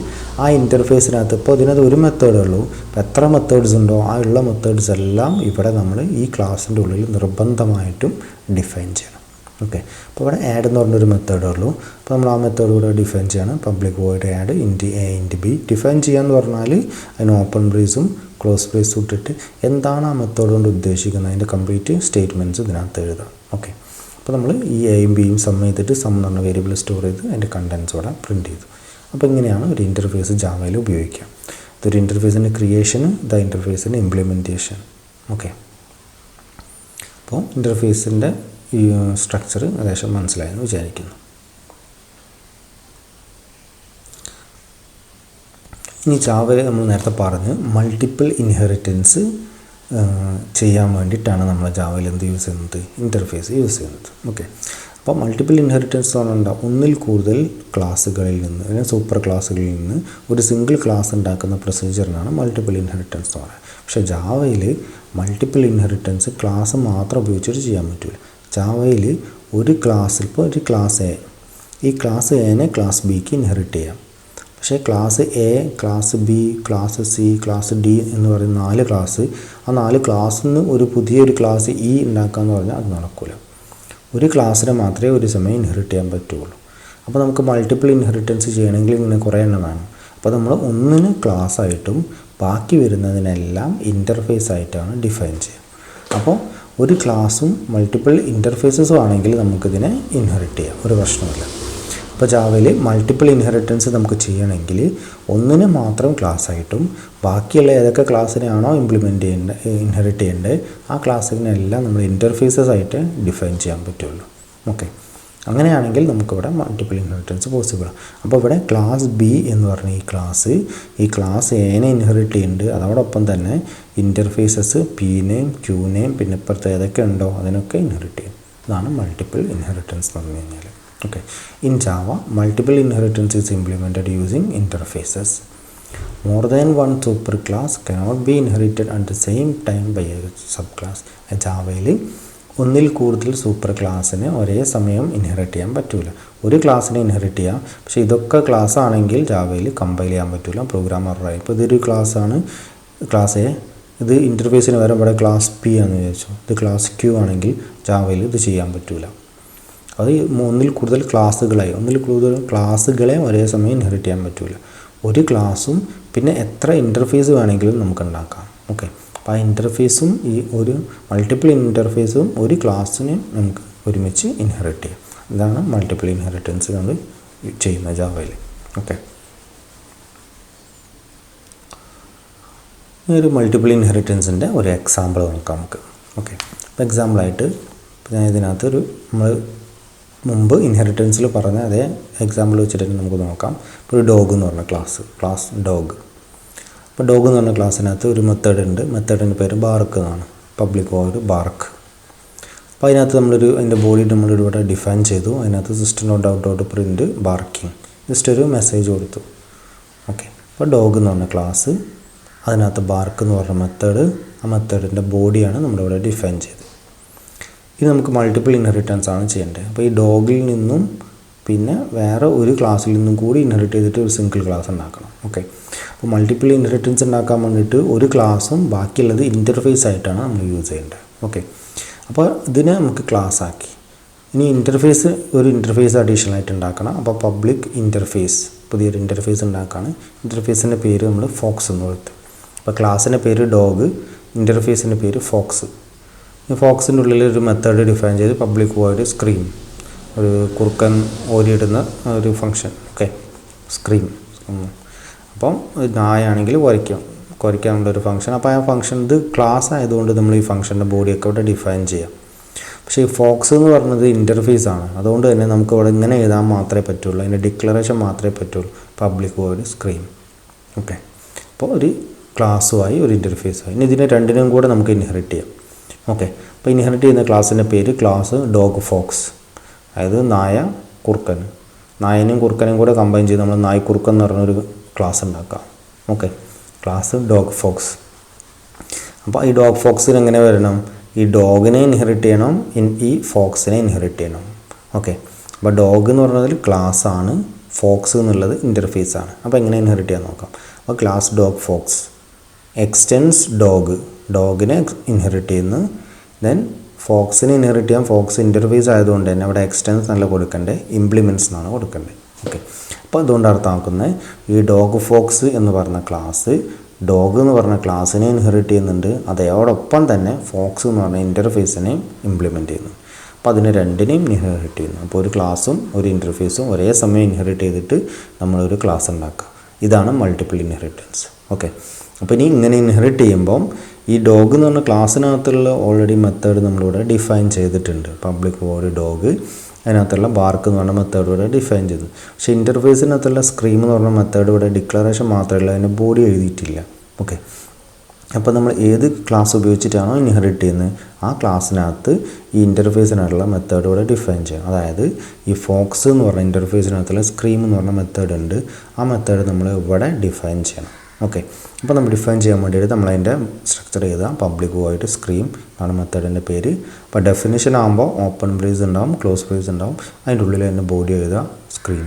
ആ ഇൻ്റർഫേസിനകത്ത് ഇപ്പോൾ ഇതിനകത്ത് ഒരു മെത്തേഡേ ഉള്ളൂ. ഇപ്പോൾ എത്ര മെത്തേഡ്സ് ഉണ്ടോ ആ ഉള്ള മെത്തേഡ്സ് എല്ലാം ഇവിടെ നമ്മൾ ഈ ക്ലാസ്സിൻ്റെ ഉള്ളിൽ നിർബന്ധമായിട്ടും ഡിഫൈൻ ചെയ്യണം. ഓക്കെ. അപ്പോൾ ഇവിടെ ആഡ് എന്ന് പറഞ്ഞൊരു മെത്തേഡേ ഉള്ളൂ. അപ്പോൾ നമ്മൾ ആ മെത്തേഡ് കൂടെ ഡിഫൈൻ ചെയ്യണം. Public void add int a int b. Define ചെയ്യാന്ന് പറഞ്ഞാൽ അതിന് ഓപ്പൺ ബ്രേസും ക്ലോസ് ബ്രേസും ഇട്ടിട്ട് എന്താണ് ആ മെത്തേഡ് കൊണ്ട് ഉദ്ദേശിക്കുന്നത് അതിൻ്റെ കംപ്ലീറ്റ് സ്റ്റേറ്റ്മെൻറ്റ്സ് ഇതിനകത്ത് എഴുതാം. ഓക്കെ. അപ്പോൾ നമ്മൾ ഈ എയും ബിയും സം ചെയ്തിട്ട് സം എന്ന് പറഞ്ഞ വേരിയബിൾ സ്റ്റോർ ചെയ്ത് അതിൻ്റെ കണ്ടൻസ് ഇവിടെ പ്രിൻറ്റ് ചെയ്തു. അപ്പോൾ ഇങ്ങനെയാണ് ഒരു ഇൻ്റർഫേസ് ജാവയിൽ ഉപയോഗിക്കുക. ഇതൊരു ഇൻ്റർഫേസിൻ്റെ ക്രിയേഷന്, ദ ഇൻ്റർഫേസിൻ്റെ ഇംപ്ലിമെൻറ്റേഷൻ. ഓക്കെ. അപ്പോൾ ഇൻ്റർഫേസിൻ്റെ ഈ സ്ട്രക്ചർ ഏകദേശം മനസ്സിലായെന്ന് വിചാരിക്കുന്നു. ഇനി ജാവയിൽ നമ്മൾ നേരത്തെ പറഞ്ഞ് മൾട്ടിപ്പിൾ ഇൻഹെറിറ്റൻസ് ചെയ്യാൻ വേണ്ടിയിട്ടാണ് നമ്മൾ ജാവയിൽ എന്ത് യൂസ് ചെയ്യുന്നത്, ഇൻ്റർഫേസ് യൂസ് ചെയ്യുന്നത്. ഓക്കെ. അപ്പോൾ മൾട്ടിപ്പിൾ ഇൻഹെറിറ്റൻസ് എന്ന് പറഞ്ഞാൽ ഒന്നിൽ കൂടുതൽ ക്ലാസ്സുകളിൽ നിന്ന് അല്ലെങ്കിൽ സൂപ്പർ ക്ലാസ്സുകളിൽ നിന്ന് ഒരു സിംഗിൾ ക്ലാസ് ഉണ്ടാക്കുന്ന പ്രൊസീജിയറിനാണ് മൾട്ടിപ്പിൾ ഇൻഹെറിറ്റൻസ് എന്ന് പറയുന്നത്. പക്ഷേ ജാവയിൽ മൾട്ടിപ്പിൾ ഇൻഹെറിറ്റൻസ് ക്ലാസ് മാത്രം ഉപയോഗിച്ചിട്ട് ചെയ്യാൻ പറ്റില്ല. ജാവയിൽ ഒരു ക്ലാസ്സിൽ ഇപ്പോൾ ഒരു ക്ലാസ് എ, ഈ ക്ലാസ് എനെ ക്ലാസ് ബിക്ക് ഇൻഹെറിറ്റ് ചെയ്യാം. പക്ഷേ class a, class B, class C, class D എന്ന് പറയുന്ന 4 ക്ലാസ്, ആ 4 ക്ലാസ്സിൽ നിന്ന് ഒരു പുതിയൊരു ക്ലാസ് ഇ ഉണ്ടാക്കാമെന്ന് പറഞ്ഞാൽ അത് നടക്കില്ല. ഒരു ക്ലാസ്സിനെ മാത്രമേ ഒരു സമയം ഇൻഹെറിറ്റ് ചെയ്യാൻ പറ്റുള്ളൂ. അപ്പോൾ നമുക്ക് മൾട്ടിപ്പിൾ ഇൻഹെറിറ്റൻസ് ചെയ്യണമെങ്കിൽ ഇങ്ങനെ കുറേ എണ്ണം വേണം. അപ്പോൾ നമ്മൾ ഒന്നിന് ക്ലാസ് ആയിട്ടും ബാക്കി വരുന്നതിനെല്ലാം ഇൻ്റർഫേസ് ആയിട്ടാണ് ഡിഫൈൻ ചെയ്യുക. അപ്പോൾ ഒരു ക്ലാസ്സും മൾട്ടിപ്പിൾ ഇൻ്റർഫേസസും ആണെങ്കിൽ നമുക്കിതിനെ ഇൻഹെറിറ്റ് ചെയ്യാം, ഒരു പ്രശ്നമില്ല. അപ്പോൾ ജാവയിൽ മൾട്ടിപ്പിൾ ഇൻഹെറിറ്റൻസ് നമുക്ക് ചെയ്യണമെങ്കിൽ ഒന്നിന് മാത്രം ക്ലാസ് ആയിട്ടും ബാക്കിയുള്ള ഏതൊക്കെ ക്ലാസ്സിനെയാണോ ഇൻഹെറിറ്റ് ചെയ്യേണ്ടത് ആ ക്ലാസ്സിനെല്ലാം നമ്മൾ ഇൻ്റർഫേസസ് ആയിട്ട് ഡിഫൈൻ ചെയ്യാൻ പറ്റുള്ളൂ. ഓക്കെ. അങ്ങനെയാണെങ്കിൽ നമുക്കിവിടെ മൾട്ടിപ്പിൾ ഇൻഹെറിറ്റൻസ് പോസിബിളാണ്. അപ്പോൾ ഇവിടെ ക്ലാസ് ബി എന്ന് പറഞ്ഞ ഈ ക്ലാസ് എനെ ഇൻഹെറിറ്റ് ചെയ്യുന്നുണ്ട്. അതോടൊപ്പം തന്നെ ഇൻ്റർഫേസസ് പിനെയും ക്യൂനെയും പിന്നെ ഇപ്പുറത്ത് ഏതൊക്കെ ഉണ്ടോ അതിനൊക്കെ ഇൻഹെറിറ്റ് ചെയ്യും. ഇതാണ് മൾട്ടിപ്പിൾ ഇൻഹെറിറ്റൻസ് എന്ന് പറഞ്ഞു കഴിഞ്ഞാൽ. Okay. In Java, multiple inheritance is implemented using interfaces. More than one superclass cannot be inherited at the same time by a subclass. ജാവയിൽ ഒന്നിൽ കൂടുതൽ സൂപ്പർ ക്ലാസ്സിനെ ഒരേ സമയം ഇൻഹെറിറ്റ് ചെയ്യാൻ പറ്റില്ല. ഒരു ക്ലാസ്സിനെ ഇൻഹെറിറ്റ് ചെയ്യാം, പക്ഷേ ഇതൊക്കെ ക്ലാസ് ആണെങ്കിൽ ജാവയിൽ കമ്പൈൽ ചെയ്യാൻ പറ്റില്ല, പ്രോഗ്രാമറായി. ഇപ്പോൾ ഇതൊരു ക്ലാസ്സാണ്, ക്ലാസ് എ, ഇത് ഇൻ്റർഫേസിന് വരെ ഇവിടെ ക്ലാസ് പി ആണെന്ന് വിചാരിച്ചു. ഇത് ക്ലാസ് ക്യൂ ആണെങ്കിൽ ജാവയിൽ ഇത് ചെയ്യാൻ പറ്റില്ല. അത് ഒന്നിൽ കൂടുതൽ ക്ലാസ്സുകളെ ഒരേ സമയം ഇൻഹെറിറ്റ് ചെയ്യാൻ പറ്റില്ല. ഒരു ക്ലാസ്സും പിന്നെ എത്ര ഇൻ്റർഫേസ് വേണമെങ്കിലും നമുക്ക് ഉണ്ടാക്കാം. ഓക്കെ. അപ്പോൾ ആ ഇൻ്റർഫേസും ഈ ഒരു മൾട്ടിപ്പിൾ ഇൻ്റർഫേസും ഒരു ക്ലാസ്സിനെ നമുക്ക് ഒരുമിച്ച് ഇൻഹെറിറ്റ് ചെയ്യാം. ഇതാണ് മൾട്ടിപ്പിൾ ഇൻഹെറിറ്റൻസ് നമ്മൾ ചെയ്യുന്ന ജാവയിൽ. ഓക്കെ. ഒരു മൾട്ടിപ്പിൾ ഇൻഹെറിറ്റൻസിൻ്റെ ഒരു എക്സാമ്പിൾ നോക്കാം നമുക്ക്. ഓക്കെ. അപ്പോൾ എക്സാമ്പിളായിട്ട് ഞാൻ ഇതിനകത്ത് നമ്മൾ മുമ്പ് ഇൻഹെറിറ്റൻസിൽ പറഞ്ഞ അതേ എക്സാമ്പിൾ വെച്ചിട്ട് നമുക്ക് നോക്കാം. ഇപ്പോൾ ഒരു ഡോഗ് എന്ന് പറഞ്ഞ ക്ലാസ് ഡോഗ്. അപ്പോൾ ഡോഗ് എന്ന് പറഞ്ഞ ക്ലാസ്സിനകത്ത് ഒരു മെത്തേഡ് ഉണ്ട്. മെത്തേഡിൻ്റെ പേര് ബാർക്ക് എന്നാണ്. Public void bark. അപ്പോൾ അതിനകത്ത് അതിൻ്റെ ബോഡി നമ്മളിവിടെ ഡിഫൈൻ ചെയ്തു. അതിനകത്ത് system.out.print ബാർക്കിംഗ് ജസ്റ്റ് ഒരു മെസ്സേജ് കൊടുത്തു. ഓക്കെ. അപ്പോൾ ഡോഗ് എന്ന് പറഞ്ഞ ക്ലാസ്, അതിനകത്ത് ബാർക്ക് എന്ന് പറഞ്ഞ മെത്തേഡ്, ആ മെത്തേഡിൻ്റെ ബോഡിയാണ് നമ്മളിവിടെ ഡിഫൈൻ ചെയ്തത്. ഇത് നമുക്ക് മൾട്ടിപ്പിൾ ഇൻഹെറിറ്റൻസ് ആണ് ചെയ്യേണ്ടത്. അപ്പോൾ ഈ ഡോഗിൽ നിന്നും പിന്നെ വേറെ ഒരു ക്ലാസ്സിൽ നിന്നും കൂടി ഇൻഹെറിറ്റ് ചെയ്തിട്ട് ഒരു സിംഗിൾ ക്ലാസ് ഉണ്ടാക്കണം. ഓക്കെ. അപ്പോൾ മൾട്ടിപ്പിൾ ഇൻഹെറിറ്റൻസ് ഉണ്ടാക്കാൻ വേണ്ടിയിട്ട് ഒരു ക്ലാസ്സും ബാക്കിയുള്ളത് ഇൻ്റർഫേസ് ആയിട്ടാണ് നമ്മൾ യൂസ് ചെയ്യേണ്ടത്. ഓക്കെ. അപ്പോൾ ഇതിനെ നമുക്ക് ക്ലാസ് ആക്കി. ഇനി ഒരു ഇൻ്റർഫേസ് അഡീഷണൽ ആയിട്ട് ഉണ്ടാക്കണം. അപ്പോൾ പബ്ലിക് ഇൻ്റർഫേസ്, പുതിയൊരു ഇൻ്റർഫേസ് ഉണ്ടാക്കുകയാണ്. ഇൻ്റർഫേസിൻ്റെ പേര് നമ്മൾ ഫോക്സ് എന്ന് കൊടുത്തു. അപ്പോൾ ക്ലാസ്സിൻ്റെ പേര് ഡോഗ്, ഇൻ്റർഫേസിൻ്റെ പേര് ഫോക്സ്. ഈ ഫോക്സിൻ്റെ ഉള്ളിൽ ഒരു മെത്തേഡ് ഡിഫൈൻ ചെയ്ത് പബ്ലിക് വോയിഡ് സ്ക്രീം, ഒരു കുറുക്കൻ ഓരിയിടുന്ന ഒരു ഫംഗ്ഷൻ. ഓക്കെ. സ്ക്രീം. അപ്പം നായാണെങ്കിൽ കുരയ്ക്കാനുള്ള ഒരു ഫംഗ്ഷൻ. അപ്പോൾ ആ ഫംഗ്ഷൻ ഇത് ക്ലാസ് ആയതുകൊണ്ട് നമ്മൾ ഈ ഫംഗ്ഷൻ്റെ ബോഡിയൊക്കെ ഇവിടെ ഡിഫൈൻ ചെയ്യാം. പക്ഷേ ഈ ഫോക്സ് എന്ന് പറയുന്നത് ഇൻ്റർഫേസ് ആണ്. അതുകൊണ്ട് തന്നെ നമുക്ക് ഇവിടെ ഇങ്ങനെ എഴുതാൻ മാത്രമേ പറ്റുള്ളൂ, അതിൻ്റെ ഡിക്ലറേഷൻ മാത്രമേ പറ്റുള്ളൂ. Public void scream. ഓക്കെ. അപ്പോൾ ഒരു ക്ലാസ്സുമായി ഒരു ഇൻ്റർഫേസുമായി. ഇനി ഇതിനെ രണ്ടിനും കൂടെ നമുക്ക് ഇൻഹെറിറ്റ് ചെയ്യാം. ഓക്കെ. അപ്പോൾ ഇൻഹെറിറ്റ് ചെയ്യുന്ന ക്ലാസ്സിൻ്റെ പേര് ക്ലാസ് ഡോഗ് ഫോക്സ്, അതായത് നായ കുറുക്കൻ. നായനെയും കുറുക്കനെയും കൂടെ കമ്പൈൻ ചെയ്ത് നമ്മൾ നായ് കുറുക്കൻ എന്ന് പറഞ്ഞൊരു ക്ലാസ് ഉണ്ടാക്കാം. ഓക്കെ. Class dog fox. അപ്പോൾ ഈ ഡോഗ് ഫോക്സിന് എങ്ങനെ വരണം? ഈ ഡോഗിനെ ഇൻഹെറിറ്റ് ചെയ്യണം, ഈ ഫോക്സിനെ ഇൻഹെറിറ്റ് ചെയ്യണം. ഓക്കെ. അപ്പോൾ ഡോഗ് എന്ന് പറഞ്ഞതിൽ ക്ലാസ് ആണ്, ഫോക്സ് എന്നുള്ളത് ഇൻ്റർഫേസ് ആണ്. അപ്പോൾ എങ്ങനെ ഇൻഹെറിറ്റ് ചെയ്യാൻ നോക്കാം. അപ്പോൾ ക്ലാസ് ഡോഗ് ഫോക്സ് എക്സ്റ്റെൻസ് ഡോഗിനെ ഇൻഹെറിറ്റ് ചെയ്യുന്നു. ദെൻ ഫോക്സിന് ഇൻഹെറിറ്റ് ചെയ്യാൻ ഫോക്സ് ഇൻ്റർഫേസ് ആയതുകൊണ്ട് തന്നെ അവിടെ എക്സ്റ്റൻസ് നല്ല കൊടുക്കേണ്ടത് ഇംപ്ലിമെൻറ്റ്സ് എന്നാണ് കൊടുക്കേണ്ടത്. ഓക്കെ, അപ്പോൾ അതുകൊണ്ട് അർത്ഥമാക്കുന്നത് ഈ ഡോഗ് ഫോക്സ് എന്ന് പറഞ്ഞ ക്ലാസ് ഡോഗ് എന്ന് പറഞ്ഞ ക്ലാസ്സിനെ ഇൻഹെറിറ്റ് ചെയ്യുന്നുണ്ട്, അതോടൊപ്പം തന്നെ ഫോക്സ് എന്ന് പറഞ്ഞ ഇൻ്റർഫേസിനെയും ഇംപ്ലിമെൻറ്റ് ചെയ്യുന്നു. അപ്പോൾ അതിനെ രണ്ടിനെയും ഇൻഹെറിറ്റ് ചെയ്യുന്നു. അപ്പോൾ ഒരു ക്ലാസ്സും ഒരു ഇൻ്റർഫേസും ഒരേ സമയം ഇൻഹെറിറ്റ് ചെയ്തിട്ട് നമ്മളൊരു ക്ലാസ് ഉണ്ടാക്കുക. ഇതാണ് മൾട്ടിപ്പിൾ ഇൻഹെറിറ്റൻസ്. ഓക്കെ, അപ്പോൾ ഇനി ഇങ്ങനെ ഇൻഹെറിറ്റ് ചെയ്യുമ്പം ഈ ഡോഗ് എന്ന് പറഞ്ഞ ക്ലാസ്സിനകത്തുള്ള ഓൾറെഡി മെത്തേഡ് നമ്മളിവിടെ ഡിഫൈൻ ചെയ്തിട്ടുണ്ട്. പബ്ലിക് വോയിഡ് ഡോഗ്, അതിനകത്തുള്ള ബാർക്ക് എന്ന് പറഞ്ഞ മെത്തേഡ് ഇവിടെ ഡിഫൈൻ ചെയ്തു. പക്ഷേ ഇൻ്റർഫേസിനകത്തുള്ള സ്ക്രീം എന്ന് പറഞ്ഞ മെത്തേഡ് ഇവിടെ ഡിക്ലറേഷൻ മാത്രമേ ഉള്ളൂ, അതിൻ്റെ ബോഡി എഴുതിയിട്ടില്ല. ഓക്കെ, അപ്പോൾ നമ്മൾ ഏത് ക്ലാസ് ഉപയോഗിച്ചിട്ടാണോ ഇൻഹെറിറ്റ് ചെയ്യുന്നത് ആ ക്ലാസ്സിനകത്ത് ഈ ഇൻ്റർഫേസിനായിട്ടുള്ള മെത്തേഡ് ഇവിടെ ഡിഫൈൻ ചെയ്യണം. അതായത് ഈ ഫോക്സ് എന്ന് പറഞ്ഞ ഇൻ്റർഫേസിനകത്തുള്ള സ്ക്രീം എന്ന് പറഞ്ഞ മെത്തേഡ് ഉണ്ട്, ആ മെത്തേഡ് നമ്മൾ ഇവിടെ ഡിഫൈൻ ചെയ്യണം. ഓക്കെ, അപ്പോൾ നമ്മൾ ഡിഫൈൻ ചെയ്യാൻ വേണ്ടിയിട്ട് നമ്മളതിൻ്റെ സ്ട്രക്ചർ ചെയ്താൽ പബ്ലിക് വോയിഡ് സ്ക്രീം ആണ് മെത്തേഡിൻ്റെ പേര്. അപ്പോൾ ഡെഫിനിഷൻ ആകുമ്പോൾ ഓപ്പൺ ബ്രേസ് ഉണ്ടാവും, ക്ലോസ് ബ്രേസ് ഉണ്ടാവും, അതിൻ്റെ ഉള്ളിൽ തന്നെ ബോഡി എഴുതുക സ്ക്രീം.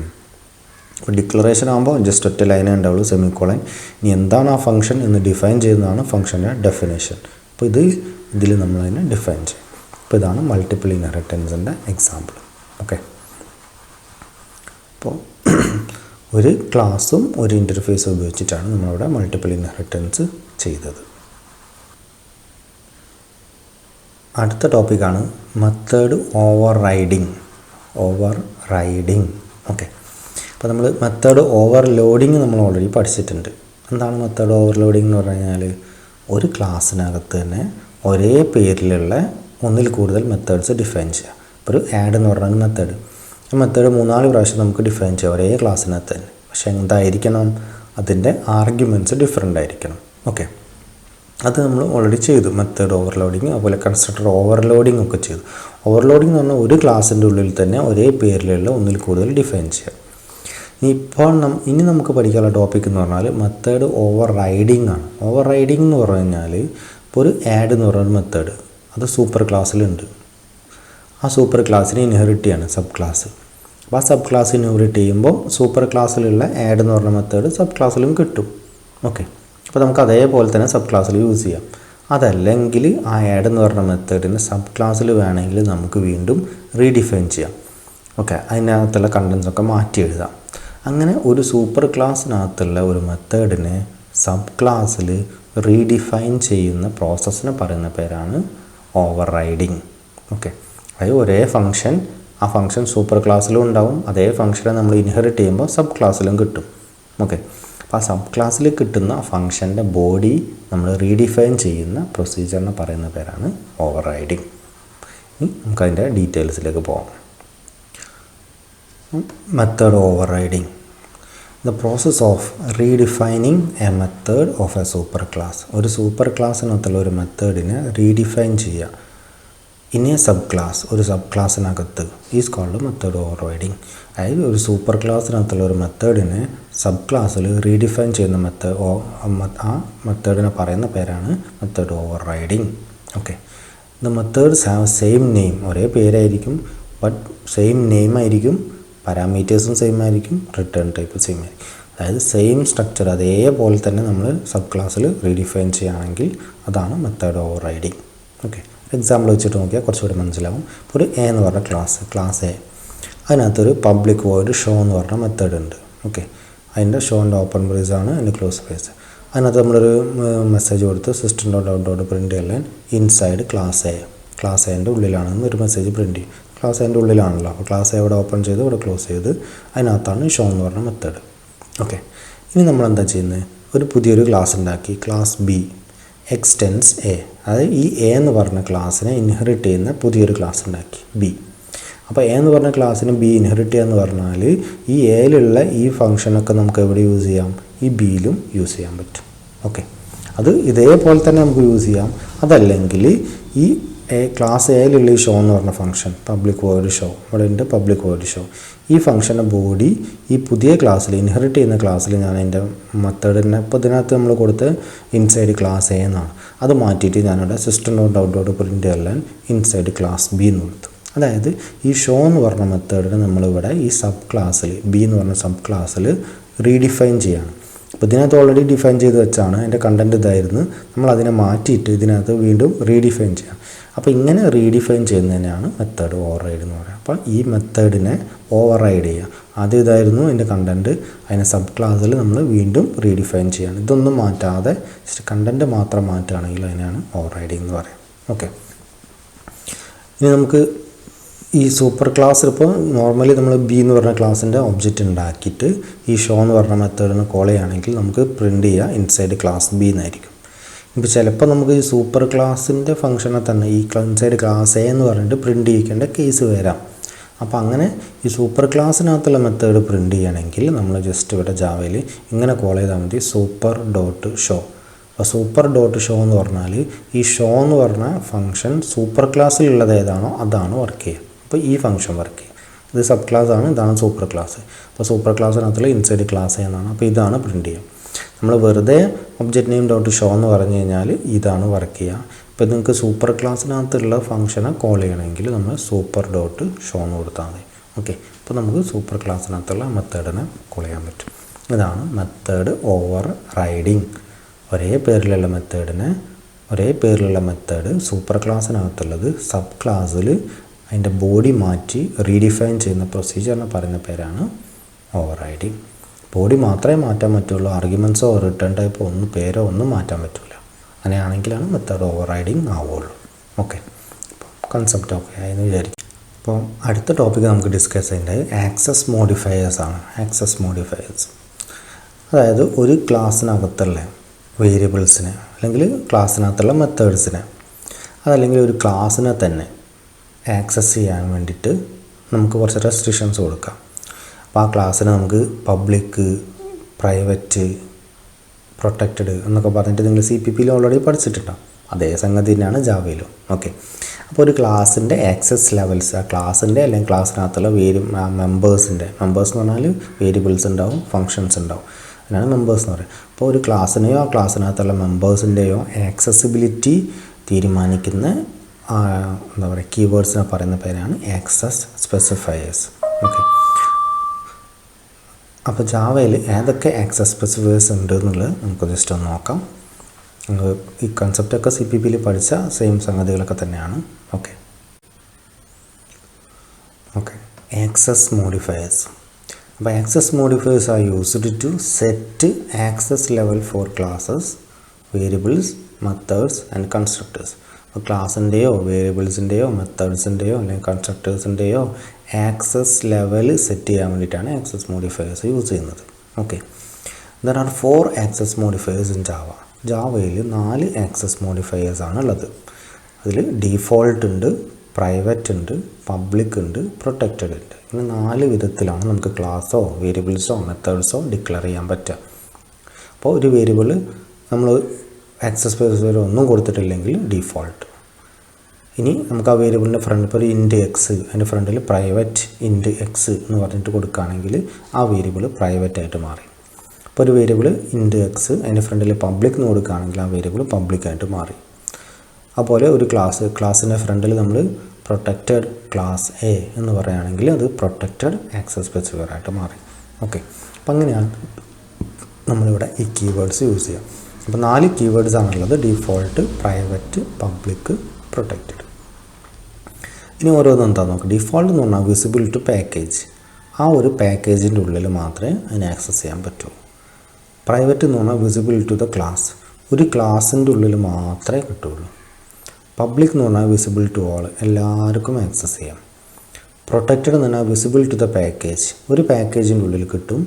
അപ്പോൾ ഡിക്ലറേഷൻ ആകുമ്പോൾ ജസ്റ്റ് ഒറ്റ ലൈനേ ഉണ്ടാവുള്ളൂ, സെമിക്കോളൻ. ഇനി എന്താണ് ആ ഫംഗ്ഷൻ എന്ന് ഡിഫൈൻ ചെയ്യുന്നതാണ് ഫംഗ്ഷൻ്റെ ഡെഫിനേഷൻ. അപ്പോൾ ഇതിൽ നമ്മളതിനെ ഡിഫൈൻ ചെയ്യും. അപ്പോൾ ഇതാണ് മൾട്ടിപ്പിൾ ഇൻഹെറിറ്റൻസിൻ്റെ എക്സാമ്പിൾ. ഓക്കെ, അപ്പോൾ ഒരു ക്ലാസ്സും ഒരു ഇൻ്റർഫേസും ഉപയോഗിച്ചിട്ടാണ് നമ്മളിവിടെ മൾട്ടിപ്പിൾ ഇൻഹെറിറ്റൻസ് ചെയ്തത്. അടുത്ത ടോപ്പിക്കാണ് മെത്തേഡ് ഓവർ റൈഡിങ്. ഓക്കെ, അപ്പോൾ നമ്മൾ മെത്തേഡ് ഓവർലോഡിങ് നമ്മൾ ഓൾറെഡി പഠിച്ചിട്ടുണ്ട്. എന്താണ് മെത്തേഡ് ഓവർലോഡിങ് എന്ന് പറഞ്ഞു കഴിഞ്ഞാൽ ഒരു ക്ലാസ്സിനകത്ത് തന്നെ ഒരേ പേരിലുള്ള ഒന്നിൽ കൂടുതൽ മെത്തേഡ്സ് ഡിഫൈൻ ചെയ്യുക. ഇപ്പോൾ ഒരു ആഡ് എന്ന് പറഞ്ഞ മെത്തേഡ്, ഈ മെത്തേഡ് 3-4 പ്രാവശ്യം നമുക്ക് ഡിഫൈൻ ചെയ്യാം ഒരേ ക്ലാസ്സിനകത്ത് തന്നെ. പക്ഷേ എന്തായിരിക്കണം, അതിൻ്റെ ആർഗ്യുമെൻറ്റ്സ് ഡിഫറെൻ്റ് ആയിരിക്കണം. ഓക്കെ, അത് നമ്മൾ ഓൾറെഡി ചെയ്തു. മെത്തേഡ് ഓവർലോഡിങ്, അതുപോലെ കൺസ്ട്രക്ടർ ഓവർലോഡിങ് ഒക്കെ ചെയ്തു. ഓവർലോഡിങ് എന്ന് പറഞ്ഞാൽ ഒരു ക്ലാസ്സിൻ്റെ ഉള്ളിൽ തന്നെ ഒരേ പേരിലുള്ള ഒന്നിൽ കൂടുതൽ ഡിഫൈൻ ചെയ്യുക. ഇനി നമുക്ക് പഠിക്കാനുള്ള ടോപ്പിക് എന്ന് പറഞ്ഞാൽ മെത്തേഡ് ഓവർ റൈഡിങ് ആണ്. ഓവർ റൈഡിങ് എന്ന് പറഞ്ഞു കഴിഞ്ഞാൽ ഇപ്പോൾ ഒരു ആഡ് എന്ന് പറയുന്ന മെത്തേഡ് അത് സൂപ്പർ ക്ലാസ്സിലുണ്ട്. ആ സൂപ്പർ ക്ലാസ്സിനെ ഇൻഹെറിറ്റ് ചെയ്യാണ് സബ് ക്ലാസ്. അപ്പോൾ ആ സബ് ക്ലാസ് ഇൻഹെറിറ്റ് ചെയ്യുമ്പോൾ സൂപ്പർ ക്ലാസ്സിലുള്ള ആഡ് എന്ന് പറഞ്ഞ മെത്തേഡ് സബ് ക്ലാസ്സിലും കിട്ടും. ഓക്കെ, അപ്പോൾ നമുക്ക് അതേപോലെ തന്നെ സബ് ക്ലാസ്സിൽ യൂസ് ചെയ്യാം. അതല്ലെങ്കിൽ ആ ആഡ് എന്ന് പറഞ്ഞ മെത്തേഡിന് സബ് ക്ലാസ്സിൽ വേണമെങ്കിൽ നമുക്ക് വീണ്ടും റീഡിഫൈൻ ചെയ്യാം. ഓക്കെ, അതിനകത്തുള്ള കണ്ടൻസൊക്കെ മാറ്റി എഴുതാം. അങ്ങനെ ഒരു സൂപ്പർ ക്ലാസ്സിനകത്തുള്ള ഒരു മെത്തേഡിനെ സബ് ക്ലാസ്സിൽ റീഡിഫൈൻ ചെയ്യുന്ന പ്രോസസ്സിനെ പറയുന്ന പേരാണ് ഓവർ റൈഡിങ്. ഓക്കെ, അതായത് ഒരേ ഫംഗ്ഷൻ, ആ ഫംഗ്ഷൻ സൂപ്പർ ക്ലാസ്സിലും ഉണ്ടാവും, അതേ ഫംഗ്ഷനെ നമ്മൾ ഇൻഹെറിറ്റ് ചെയ്യുമ്പോൾ സബ് ക്ലാസ്സിലും കിട്ടും. ഓക്കെ, അപ്പോൾ ആ സബ് ക്ലാസ്സിൽ കിട്ടുന്ന ഫംഗ്ഷൻ്റെ ബോഡി നമ്മൾ റീഡിഫൈൻ ചെയ്യുന്ന പ്രൊസീജിയറിനെ പറയുന്ന പേരാണ് ഓവർ റൈഡിങ്. നമുക്കതിൻ്റെ ഡീറ്റെയിൽസിലേക്ക് പോകാം. Method overriding, the process of redefining a method of a super class. ഒരു സൂപ്പർ ക്ലാസ്സിനകത്തുള്ള ഒരു മെത്തേഡിനെ റീഡിഫൈൻ ചെയ്യുക ഇൻ എ സബ് ക്ലാസ്, ഒരു സബ് ക്ലാസ്സിനകത്ത്, is called method overriding. അതായത് ഒരു സൂപ്പർ ക്ലാസ്സിനകത്തുള്ള ഒരു മെത്തേഡിനെ സബ് ക്ലാസ്സിൽ റീഡിഫൈൻ ചെയ്യുന്ന ആ മെത്തേഡിനെ പറയുന്ന പേരാണ് method over riding. Okay, the methods have same name, ഒരേ പേരായിരിക്കും, ബട്ട് സെയിം നെയിം ആയിരിക്കും, പാരാമീറ്റേഴ്സും സെയിം ആയിരിക്കും, റിട്ടേൺ ടൈപ്പ് സെയിം ആയിരിക്കും. അതായത് സെയിം സ്ട്രക്ചർ അതേപോലെ തന്നെ നമ്മൾ സബ് ക്ലാസ്സിൽ റീഡിഫൈൻ ചെയ്യുകയാണെങ്കിൽ അതാണ് method over riding. Okay, example വെച്ചിട്ട് നോക്കിയാൽ കുറച്ചുകൂടി മനസ്സിലാവും. ഇപ്പോൾ ഒരു എ എന്ന് പറഞ്ഞ ക്ലാസ് എ, അതിനകത്തൊരു പബ്ലിക് വോയിഡ് ഷോ എന്ന് പറഞ്ഞ മെത്തേഡ് ഉണ്ട്. ഓക്കെ, അതിൻ്റെ ഷോൻ്റെ ഓപ്പൺ ബ്രേസ് ആണ്, അതിൻ്റെ ക്ലോസ് ബ്രേസ്. അതിനകത്ത് നമ്മളൊരു മെസ്സേജ് കൊടുത്ത് system dot out dot print ചെയ്യാൻ ഇൻസൈഡ് ക്ലാസ് എൻ്റെ ഉള്ളിലാണെന്ന് ഒരു മെസ്സേജ് പ്രിൻറ്റ് ചെയ്യും. ക്ലാസ് എൻ്റെ ഉള്ളിലാണല്ലോ, അപ്പോൾ ക്ലാസ് ഇവിടെ ഓപ്പൺ ചെയ്ത് ഇവിടെ ക്ലോസ് ചെയ്ത് അതിനകത്താണ് ഷോ എന്ന് പറഞ്ഞ മെത്തേഡ്. ഓക്കെ, ഇനി നമ്മൾ എന്താ ചെയ്യുന്നത്, ഒരു പുതിയൊരു ക്ലാസ് ഉണ്ടാക്കി, ക്ലാസ് ബി എക്സ്റ്റെൻസ് എ. അതായത് ഈ എ എന്ന് പറഞ്ഞ ക്ലാസ്സിനെ ഇൻഹെറിറ്റ് ചെയ്യുന്ന പുതിയൊരു ക്ലാസ് ഉണ്ടാക്കി ബി. അപ്പോൾ എ എന്ന് പറഞ്ഞ ക്ലാസ്സിന് ബി ഇൻഹെറിറ്റ് ചെയ്യുക എന്ന് പറഞ്ഞാൽ ഈ എയിലുള്ള ഈ ഫംഗ്ഷനൊക്കെ നമുക്ക് എവിടെ യൂസ് ചെയ്യാം, ഈ ബിയിലും യൂസ് ചെയ്യാൻ പറ്റും. ഓക്കെ, അത് ഇതേപോലെ തന്നെ നമുക്ക് യൂസ് ചെയ്യാം. അതല്ലെങ്കിൽ ഈ ക്ലാസ് എയിലുള്ള ഈ ഷോ എന്ന് പറഞ്ഞ ഫംഗ്ഷൻ പബ്ലിക് വോയിഡ് ഷോ, ഇവിടെ ഉണ്ട് പബ്ലിക് വോയിഡ് ഷോ, ഈ ഫംഗ്ഷൻ്റെ ബോഡി ഈ പുതിയ ക്ലാസ്സിൽ ഇൻഹെറിറ്റ് ചെയ്യുന്ന ക്ലാസ്സിൽ ഞാൻ എൻ്റെ മെത്തേഡിനെ ഇപ്പോൾ ഇതിനകത്ത് നമ്മൾ കൊടുത്ത് ഇൻസൈഡ് ക്ലാസ് എ എന്നാണ്, അത് മാറ്റിയിട്ട് ഞാനിവിടെ system dot out dot print ചെയ്യാൻ ഇൻസൈഡ് ക്ലാസ് ബി എന്ന് കൊടുത്തു. അതായത് ഈ ഷോ എന്ന് പറഞ്ഞ മെത്തേഡിനെ നമ്മളിവിടെ ഈ സബ് ക്ലാസ്സിൽ ബി എന്ന് പറഞ്ഞ സബ് ക്ലാസ്സിൽ റീഡിഫൈൻ ചെയ്യാണ്. അപ്പോൾ ഇതിനകത്ത് ഓൾറെഡി ഡിഫൈൻ ചെയ്ത് വെച്ചാണ്, അതിൻ്റെ കണ്ടൻറ്റ് ഇതായിരുന്നു, നമ്മൾ അതിനെ മാറ്റിയിട്ട് ഇതിനകത്ത് വീണ്ടും റീഡിഫൈൻ ചെയ്യാം. അപ്പോൾ ഇങ്ങനെ റീഡിഫൈൻ ചെയ്യുന്നതിനാണ് മെത്തേഡ് ഓവർറൈഡ് എന്ന് പറയുക. അപ്പോൾ ഈ മെത്തേഡിനെ ഓവർറൈഡ് ചെയ്യുക. ആദ്യം ഇതായിരുന്നു അതിൻ്റെ കണ്ടൻറ്റ്, അതിനെ സബ് ക്ലാസ്സിൽ നമ്മൾ വീണ്ടും റീഡിഫൈൻ ചെയ്യണം. ഇതൊന്നും മാറ്റാതെ ജസ്റ്റ് കണ്ടൻറ്റ് മാത്രം മാറ്റുകയാണെങ്കിൽ അതിനാണ് ഓവർറൈഡിങ് എന്ന് പറയുക. ഓക്കെ, ഇനി നമുക്ക് ഈ സൂപ്പർ ക്ലാസ്സിൽ ഇപ്പോൾ നോർമലി നമ്മൾ ബി എന്ന് പറഞ്ഞ ക്ലാസ്സിൻ്റെ ഒബ്ജക്റ്റ് ഉണ്ടാക്കിയിട്ട് ഈ ഷോ എന്ന് പറഞ്ഞ മെത്തേഡിന് കോൾ ചെയ്യുകയാണെങ്കിൽ നമുക്ക് പ്രിൻറ്റ് ചെയ്യുക ഇൻസൈഡ് ക്ലാസ് ബി എന്നായിരിക്കും. ഇപ്പോൾ ചിലപ്പോൾ നമുക്ക് ഈ സൂപ്പർ ക്ലാസ്സിൻ്റെ ഫംഗ്ഷനെ തന്നെ ഈ ഇൻസൈഡ് ക്ലാസ് എ എന്ന് പറഞ്ഞിട്ട് പ്രിൻറ്റ് ചെയ്യിക്കേണ്ട കേസ് വരാം. അപ്പോൾ അങ്ങനെ ഈ സൂപ്പർ ക്ലാസ്സിനകത്തുള്ള മെത്തേഡ് പ്രിൻറ്റ് ചെയ്യണമെങ്കിൽ നമ്മൾ ജസ്റ്റ് ഇവിടെ ജാവയിൽ ഇങ്ങനെ കോൾ ചെയ്താൽ മതി, സൂപ്പർ ഡോട്ട് ഷോ. അപ്പോൾ സൂപ്പർ ഡോട്ട് ഷോ എന്ന് പറഞ്ഞാൽ ഈ ഷോ എന്ന് പറഞ്ഞ ഫംഗ്ഷൻ സൂപ്പർ ക്ലാസ്സിലുള്ളത് ഏതാണോ അതാണ് വർക്ക് ചെയ്യുക. അപ്പോൾ ഈ ഫംഗ്ഷൻ വർക്ക് ചെയ്യും. ഇത് സബ് ക്ലാസ് ആണ്, ഇതാണ് സൂപ്പർ ക്ലാസ്. അപ്പോൾ സൂപ്പർ ക്ലാസ്സിനകത്തുള്ള ഇൻസൈഡ് ക്ലാസ് എന്നാണ്. അപ്പോൾ ഇതാണ് പ്രിൻറ്റ് ചെയ്യുക. നമ്മൾ വെറുതെ ഒബ്ജക്റ്റ് നെയിം ഡോട്ട് ഷോ എന്ന് പറഞ്ഞു കഴിഞ്ഞാൽ ഇതാണ് വർക്ക് ചെയ്യുക. ഇപ്പോൾ നിങ്ങൾക്ക് സൂപ്പർ ക്ലാസ്സിനകത്തുള്ള ഫംഗ്ഷനെ കോൾ ചെയ്യണമെങ്കിൽ നമ്മൾ സൂപ്പർ ഡോട്ട് ഷോ എന്ന് കൊടുത്താൽ മതി. ഓക്കെ, അപ്പോൾ നമുക്ക് സൂപ്പർ ക്ലാസ്സിനകത്തുള്ള മെത്തേഡിനെ കോൾ ചെയ്യാൻ പറ്റും. ഇതാണ് മെത്തേഡ് ഓവർ റൈഡിങ്. ഒരേ പേരിലുള്ള മെത്തേഡ് സൂപ്പർ ക്ലാസ്സിനകത്തുള്ളത് സബ് ക്ലാസ്സിൽ അതിൻ്റെ ബോഡി മാറ്റി റീഡിഫൈൻ ചെയ്യുന്ന പ്രൊസീജിയറിനെ പറയുന്ന പേരാണ് ഓവർ റൈഡിങ്. ബോഡി മാത്രമേ മാറ്റാൻ പറ്റുള്ളൂ, ആർഗ്യുമെൻറ്റ്സോ റിട്ടേൺ ടൈപ്പോ പേരോ ഒന്നും മാറ്റാൻ പറ്റില്ല. അങ്ങനെയാണെങ്കിലാണ് മെത്തേഡ് ഓവർ റൈഡിങ് ആവുള്ളൂ. ഓക്കെ, അപ്പോൾ കൺസെപ്റ്റ് ഓക്കെ ആയെന്ന് വിചാരിക്കും. അപ്പോൾ അടുത്ത ടോപ്പിക്ക് നമുക്ക് ഡിസ്കസ് ചെയ്യേണ്ടത് ആക്സസ് മോഡിഫയേഴ്സ് ആണ്. ആക്സസ് മോഡിഫയേഴ്സ് അതായത് ഒരു ക്ലാസ്സിനകത്തുള്ള വേരിയബിൾസിനെ അല്ലെങ്കിൽ ക്ലാസ്സിനകത്തുള്ള മെത്തേഡ്സിനെ അതല്ലെങ്കിൽ ഒരു ക്ലാസ്സിനെ തന്നെ ആക്സസ് ചെയ്യാൻ വേണ്ടിയിട്ട് നമുക്ക് കുറച്ച് റെസ്ട്രിക്ഷൻസ് കൊടുക്കാം. അപ്പോൾ ആ ക്ലാസ്സിന് നമുക്ക് പബ്ലിക്, പ്രൈവറ്റ്, പ്രൊട്ടക്റ്റഡ് എന്നൊക്കെ പറഞ്ഞിട്ട് നിങ്ങൾ CPPയിൽ ഓൾറെഡി പഠിച്ചിട്ടുണ്ടാവും. അതേ സംഗതി തന്നെയാണ് ജാവയിലും. ഓക്കെ, അപ്പോൾ ഒരു ക്ലാസ്സിൻ്റെ ആക്സസ് ലെവൽസ്, ആ ക്ലാസ്സിൻ്റെ അല്ലെങ്കിൽ ക്ലാസ്സിനകത്തുള്ള മെമ്പേഴ്സ് എന്ന് പറഞ്ഞാൽ വേരിയബിൾസ് ഉണ്ടാവും, ഫങ്ഷൻസ് ഉണ്ടാവും, അതിനാണ് മെമ്പേഴ്സ് എന്ന് പറയുന്നത്. അപ്പോൾ ഒരു ക്ലാസ്സിനെയോ ആ ക്ലാസ്സിനകത്തുള്ള മെമ്പേഴ്സിൻ്റെയോ ആക്സസിബിലിറ്റി തീരുമാനിക്കുന്ന എന്താ പറയുക കീവേഡ്സിനെ പറയുന്ന പേരാണ് ആക്സസ് സ്പെസിഫയേഴ്സ്. ഓക്കെ, അപ്പോൾ ജാവയിൽ ഏതൊക്കെ ആക്സസ് സ്പെസിഫയേഴ്സ് ഉണ്ട് എന്നുള്ളത് നമുക്ക് ജസ്റ്റ് ഒന്ന് നോക്കാം. ഈ കൺസെപ്റ്റൊക്കെ CPPയിൽ പഠിച്ച സെയിം സംഗതികളൊക്കെ തന്നെയാണ്. Okay, access modifiers. അപ്പോൾ access modifiers are used to set access level for classes, variables, methods and constructors. അപ്പോൾ ക്ലാസ്സിൻ്റെയോ വേരിയബിൾസിൻ്റെയോ മെത്തേഡ്സിൻ്റെയോ അല്ലെങ്കിൽ കൺസ്ട്രക്ടേഴ്സിൻ്റെയോ ആക്സസ് ലെവൽ സെറ്റ് ചെയ്യാൻ വേണ്ടിയിട്ടാണ് ആക്സസ് മോഡിഫയേഴ്സ് യൂസ് ചെയ്യുന്നത്. Okay, there are 4 access modifiers in Java. ജാവയിൽ 4 ആക്സസ് മോഡിഫയേഴ്സ് ആണ് ഉള്ളത്. അതിൽ ഡീഫോൾട്ട് ഉണ്ട്, പ്രൈവറ്റ് ഉണ്ട്, പബ്ലിക് ഉണ്ട്, പ്രൊട്ടക്റ്റഡ് ഉണ്ട്. ഇങ്ങനെ 4 വിധത്തിലാണ് നമുക്ക് ക്ലാസ്സോ വേരിയബിൾസോ മെത്തേഡ്സോ ഡിക്ലെയർ ചെയ്യാൻ പറ്റുക. അപ്പോൾ ഒരു വേരിയബിൾ നമ്മൾ ആക്സസ് സ്പെസിഫയർ ഒന്നും കൊടുത്തിട്ടില്ലെങ്കിൽ ഡീഫോൾട്ട്. ഇനി നമുക്ക് ആ വേരിയബിളിൻ്റെ ഫ്രണ്ട് ഇപ്പോൾ ഒരു ഇൻറ്റ് എക്സ്, അതിൻ്റെ ഫ്രണ്ടിൽ പ്രൈവറ്റ് ഇൻറ്റ് എക്സ് എന്ന് പറഞ്ഞിട്ട് കൊടുക്കുകയാണെങ്കിൽ ആ വേരിയബിൾ പ്രൈവറ്റ് ആയിട്ട് മാറി. ഇപ്പോൾ ഒരു വേരിയബിൾ ഇൻറ്റ് എക്സ് അതിൻ്റെ ഫ്രണ്ടിൽ പബ്ലിക് എന്ന് കൊടുക്കുകയാണെങ്കിൽ ആ വേരിയബിൾ പബ്ലിക്കായിട്ട് മാറി. അതുപോലെ ഒരു ക്ലാസ്സിൻ്റെ ഫ്രണ്ടിൽ നമ്മൾ പ്രൊട്ടക്റ്റഡ് ക്ലാസ് എ എന്ന് പറയുകയാണെങ്കിൽ അത് പ്രൊട്ടക്റ്റഡ് ആക്സസ് സ്പെസിഫയർ ആയിട്ട് മാറി. ഓക്കെ, അപ്പം അങ്ങനെയാണ് നമ്മളിവിടെ ഈ കീവേഡ്സ് യൂസ് ചെയ്യുക. അപ്പോൾ 4 കീവേഡ്സ് ആണുള്ളത്: ഡീഫോൾട്ട്, പ്രൈവറ്റ്, പബ്ലിക്, പ്രൊട്ടക്റ്റഡ്. ഇനി ഓരോന്നും എന്താ നോക്കുക. ഡീഫോൾട്ട് എന്ന് പറഞ്ഞാൽ വിസിബിൾ ടു പാക്കേജ്, ആ ഒരു പാക്കേജിൻ്റെ ഉള്ളിൽ മാത്രമേ അതിനെ ആക്സസ് ചെയ്യാൻ പറ്റൂ. പ്രൈവറ്റ് എന്ന് പറഞ്ഞാൽ വിസിബിൾ ടു ദ ക്ലാസ്, ഒരു ക്ലാസ്സിൻ്റെ ഉള്ളിൽ മാത്രമേ കിട്ടുള്ളൂ. പബ്ലിക് എന്ന് പറഞ്ഞാൽ വിസിബിൾ ടു ഓൾ, എല്ലാവർക്കും ആക്സസ് ചെയ്യാം. പ്രൊട്ടക്റ്റഡ് എന്ന് പറഞ്ഞാൽ വിസിബിൾ ടു ദ പാക്കേജ്, ഒരു പാക്കേജിൻ്റെ ഉള്ളിൽ കിട്ടും.